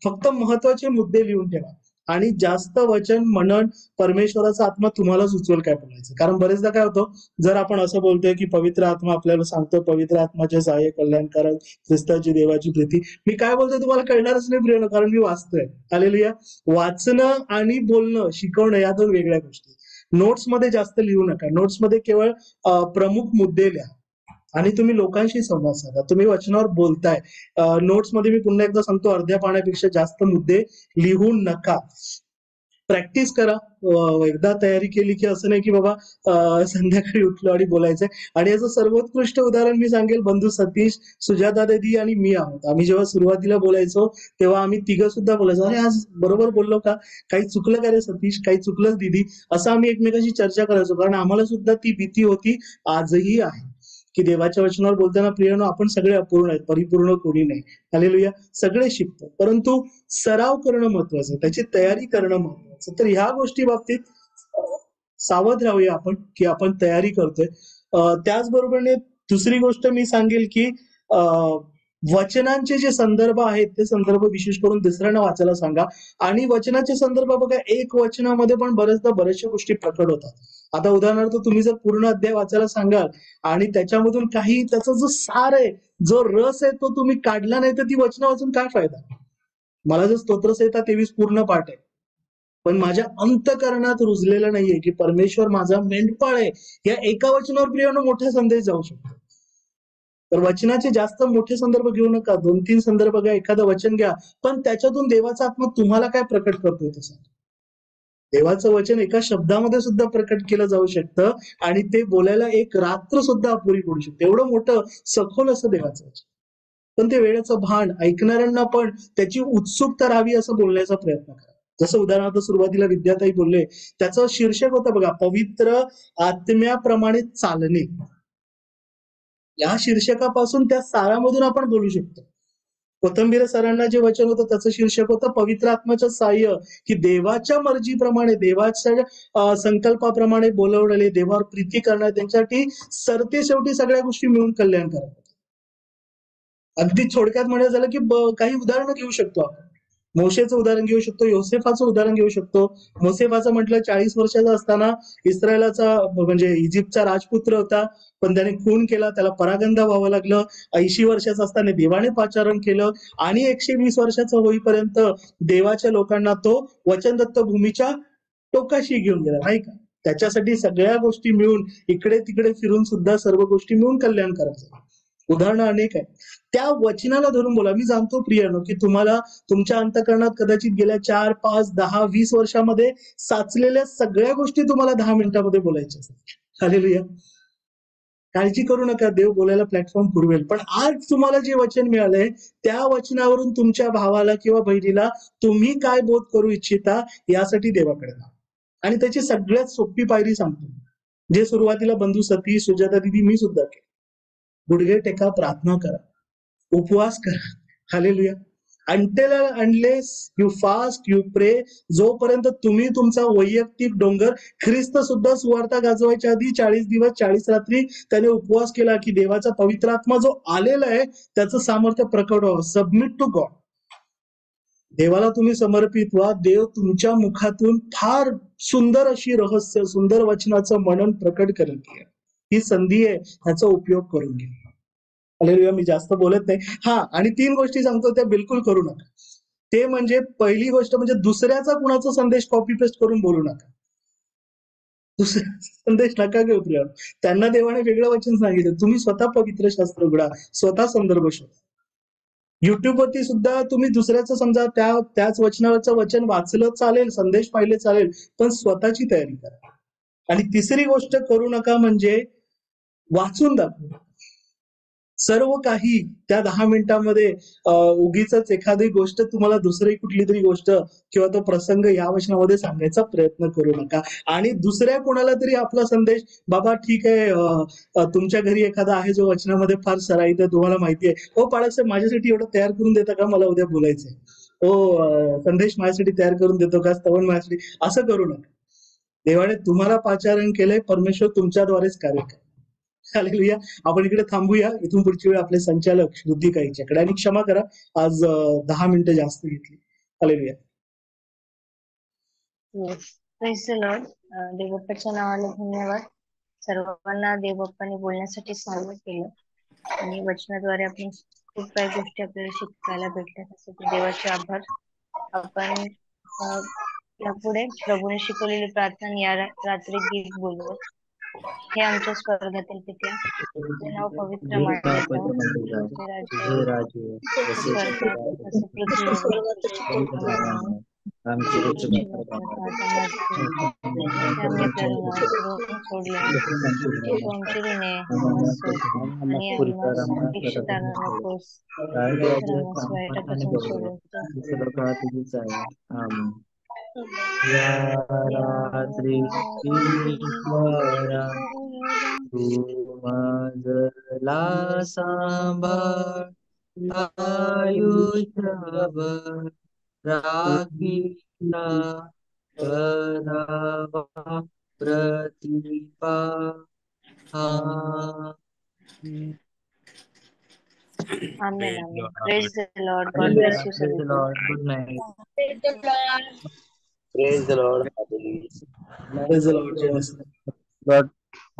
फक्त महत्वाचे मुद्दे लिहून ठेवा आणि जास्त वचन मनन परमेश्वराचा आत्मा तुम्हाला सुचवेल काय बोलायचं. कारण बरेचदा काय होतं जर आपण असं बोलतोय की पवित्र आत्मा आपल्याला सांगतो पवित्र आत्माचे सहाय्य कल्याणकारक ख्रिस्ताची देवाची प्रीती मी काय बोलतोय तुम्हाला कळणारच नाही प्रिय कारण मी वाचतोय. हालेलुया. वाचणं आणि बोलणं शिकवणं या दोन वेगळ्या गोष्टी. नोट्समध्ये जास्त लिहू नका. नोट्समध्ये केवळ प्रमुख मुद्दे लिहा आणि तुम्ही लोकांशी संवाद साधा. तुम्ही वचनावर बोलताय. नोट्समध्ये मी पुन्हा एकदा सांगतो, अर्ध्या पानापेक्षा जास्त मुद्दे लिहू नका. प्रॅक्टिस करा. एकदा तयारी केली की असं नाही की बाबा संध्याकाळी उठलो आणि बोलायचंय. आणि याचं सर्वोत्कृष्ट उदाहरण मी सांगेल, बंधू सतीश, सुजाता दीदी आणि मी आहोत. आम्ही जेव्हा सुरुवातीला बोलायचो तेव्हा आम्ही तिघं सुद्धा बोलायचो, अरे आज बरोबर बोललो का, काही चुकलं का रे सतीश, काही चुकलंच दीदी, असं आम्ही एकमेकांशी चर्चा करायचो. कारण आम्हाला सुद्धा ती भीती होती, आजही आहे, की देवाच्या वचनावर बोलताना प्रियानो आपण सगळे अपूर्ण आहेत, परिपूर्ण कोणी नाही. हालेलुया. सगळे शिकतो, परंतु सराव करणं महत्वाचं, त्याची तयारी करणं महत्वाचं. तर ह्या गोष्टी बाबतीत सावध राहूया आपण, की आपण तयारी करतोय. त्याचबरोबरने दुसरी गोष्ट मी सांगेल की वचनांचे जे संदर्भ आहेत ते संदर्भ विशेष करून दुसऱ्यांना वाचायला सांगा. आणि वचनाचे संदर्भ बघा, एक वचनामध्ये पण बऱ्याचदा बऱ्याचशा गोष्टी प्रकट होतात. आता उदाहरणार्थ तुम्ही जर पूर्ण अध्याय वाचायला सांगाल आणि त्याच्यामधून काही त्याचा जो सार आहे, जो रस आहे, तो तुम्ही काढला नाही तर ती वचनं वाचून काय फायदा. मला जर स्तोत्रसंहिता 23 पूर्ण पाठ आहे, पण माझ्या अंतकरणात रुजलेलं नाहीये की परमेश्वर माझा मेंढपाळ आहे, या एका वचनावर प्रियानो मोठा संदेश जाऊ शकतो. तर वचनाचे जास्त मोठे संदर्भ घेऊ नका, 2-3 संदर्भ घ्या, एखादं वचन घ्या, पण त्याच्यातून देवाचा आत्मा तुम्हाला काय प्रकट करतोय तसं. देवाचं वचन एका शब्दामध्ये सुद्धा प्रकट केलं जाऊ शकतं आणि ते बोलायला एक रात्र सुद्धा अपुरी पडू शकते. एवढं मोठं सखोल असं देवाचं वचन. पण ते वेळेचं भान, ऐकणाऱ्यांना पण त्याची उत्सुकता राहावी असं बोलण्याचा प्रयत्न करा. जसं उदाहरणार्थ सुरुवातीला विद्याताई बोलले, त्याचं शीर्षक होतं बघा, पवित्र आत्म्याप्रमाणे चालणे. या शीर्षकापासून त्या सारामधून आपण बोलू शकतो. कोथंबीर सरांना जे वचन होतं त्याचं शीर्षक होतं पवित्र आत्म्याचं सहाय्य, की देवाच्या मर्जीप्रमाणे, देवाच्या संकल्पाप्रमाणे बोलवलेले, देवावर प्रीती करणारे, त्यांच्यासाठी सरते शेवटी सगळ्या गोष्टी मिळून कल्याण करतात. अगदी थोडक्यात म्हणायचं झालं की काही उदाहरणं घेऊ शकतो आपण. मोशेचं उदाहरण घेऊ शकतो, योसेफाचं उदाहरण घेऊ शकतो. मोसेफाचं म्हटलं 40 वर्षाचा असताना इस्रायलाचा म्हणजे इजिप्तचा राजपुत्र होता, पण त्याने खून केला, त्याला परागंदा व्हावं लागलं. 80 वर्षाचा असताना देवाने पाचारण केलं आणि 120 वर्षाचं होईपर्यंत देवाच्या लोकांना तो वचनदत्त भूमीच्या टोकाशी घेऊन गेला, नाही का. त्याच्यासाठी सगळ्या गोष्टी मिळून, इकडे तिकडे फिरून सुद्धा सर्व गोष्टी मिळून कल्याण करायचं. उदाहरणं अनेक आहेत. त्या वचनाला धरून बोला. मी जाणतो प्रियानो की तुम्हाला तुमच्या अंतःकरणात कदाचित गेल्या 4, 5, 10, 20 वर्षामध्ये साचलेल्या सगळ्या गोष्टी तुम्हाला 10 मिनिटांमध्ये बोलायच्या असतात. हालेलुया. काळजी करू नका, देव बोलायला प्लॅटफॉर्म पुरवेल. पण आज तुम्हाला जे वचन मिळालंय त्या वचनावरून तुमच्या भावाला किंवा बहिणीला तुम्ही काय बोध करू इच्छिता यासाठी देवाकडे जा. आणि त्याची सगळ्यात सोपी पायरी सांगतो, जे सुरुवातीला बंधू सतीश, सुजाता दीदी, मी सुद्धा केलं. गुडघे टेका, प्रार्थना करा, उपवास करा. Hallelujah. Until and unless you fast, you pray, जोपर्यंत तुम्ही तुमचा वैयक्तिक डोंगर, ख्रिस्त सुद्धा सुवार्ता गाजवायच्या आधी 40 दिवस 40 रात्री त्याने उपवास केला की देवाचा पवित्र आत्मा जो आलेला आहे त्याचं सामर्थ्य प्रकट व्हावं. Submit to God. देवाला तुम्ही समर्पित व्हा. देव तुमच्या मुखातून फार सुंदर अशी रहस्य, सुंदर वचनाचं मनन प्रकट करेल. ही संधी आहे, ह्याचा उपयोग करून घ्या. हालेलुया. मी जास्त बोलत नाही. आणि 3 गोष्टी सांगतो त्या बिलकुल करू नका. ते म्हणजे पहिली गोष्ट म्हणजे दुसऱ्याचा कुणाचा संदेश कॉपी पेस्ट करून बोलू नका. दुसऱ्याचा संदेश नका घेऊ प्रिया. त्यांना देवाने वेगळं वचन सांगितलं, तुम्ही स्वतः पवित्र शास्त्र उघडा, स्वतः संदर्भ शोधा. युट्यूब वरती सुद्धा तुम्ही दुसऱ्याचं समजा त्याच वचनावरचं वचन वाचलं चालेल, संदेश पाहिले चालेल, पण स्वतःची तयारी करा. आणि तिसरी गोष्ट करू नका म्हणजे वाचून दाखवा. सर्व काही त्या 10 मिनिटांमध्ये उगीच एखादी गोष्ट तुम्हाला दुसरी कुठली तरी गोष्ट किंवा तो प्रसंग या वचनामध्ये सांगायचा प्रयत्न करू नका. आणि दुसऱ्या कोणाला तरी आपला संदेश, बाबा ठीक आहे, तुमच्या घरी एखादा आहे जो वचनामध्ये फार सराईत आहे, तुम्हाला माहिती आहे, हो पाळासाहेब माझ्यासाठी एवढं तयार करून देता का, मला उद्या बोलायचंय, हो संदेश माझ्यासाठी तयार करून देतो का, स्तवन माझ्यासाठी, असं करू नका. देवाने तुम्हाला पाचारण केलंय, परमेश्वर तुमच्याद्वारेच कार्य करा. हालेलुया. आपण इकडे थांबूया. इथून पुढची वेळ आपले संचालक श्रुतिका यांच्याकडे. आणि क्षमा करा आज 10 मिनिटं जास्त घेतली. हालेलुया. Praise the lord. देवबाप्पाच्या नावाने धन्यवाद. सर्वांना देवबाप्पाने बोलण्यासाठी स्वागत केलं आणि वचनाद्वारे आपण खूप काही गोष्टी आपल्याला शिकायला भेटल्या, त्यासाठी देवाचे आभार. आपण यापुढे प्रभूने शिकवलेली प्रार्थना या रात्री गीत बोलवत. हे आमच्या स्वर्गातील पित्या, तुझे नाव पवित्र मानले जाओ, तुझे राज्य राज्य जसे स्वर्गात तसे पृथ्वीवर आमची रोजची भाकर आम्ही करुणा करून सोडले तू आमची ऋणे नसोत आणि आम्हास परीक्षेत आणू नकोस तर आम्हास वाईटापासून सोडवतो. तुझीच आहे. आमेन. या रात्री ईश्वरा तू माझला सांभाळ आयुष्यभर राखीला करावा प्रतिपा. Amen. Amen. Praise the Lord. God bless you, Praise the Sadhu. Lord. Good night. Praise the Lord. Praise the Lord. Praise the Lord. जय मसीह. God,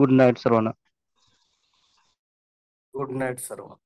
good night, सर्वांना. गुड नाईट सर्व.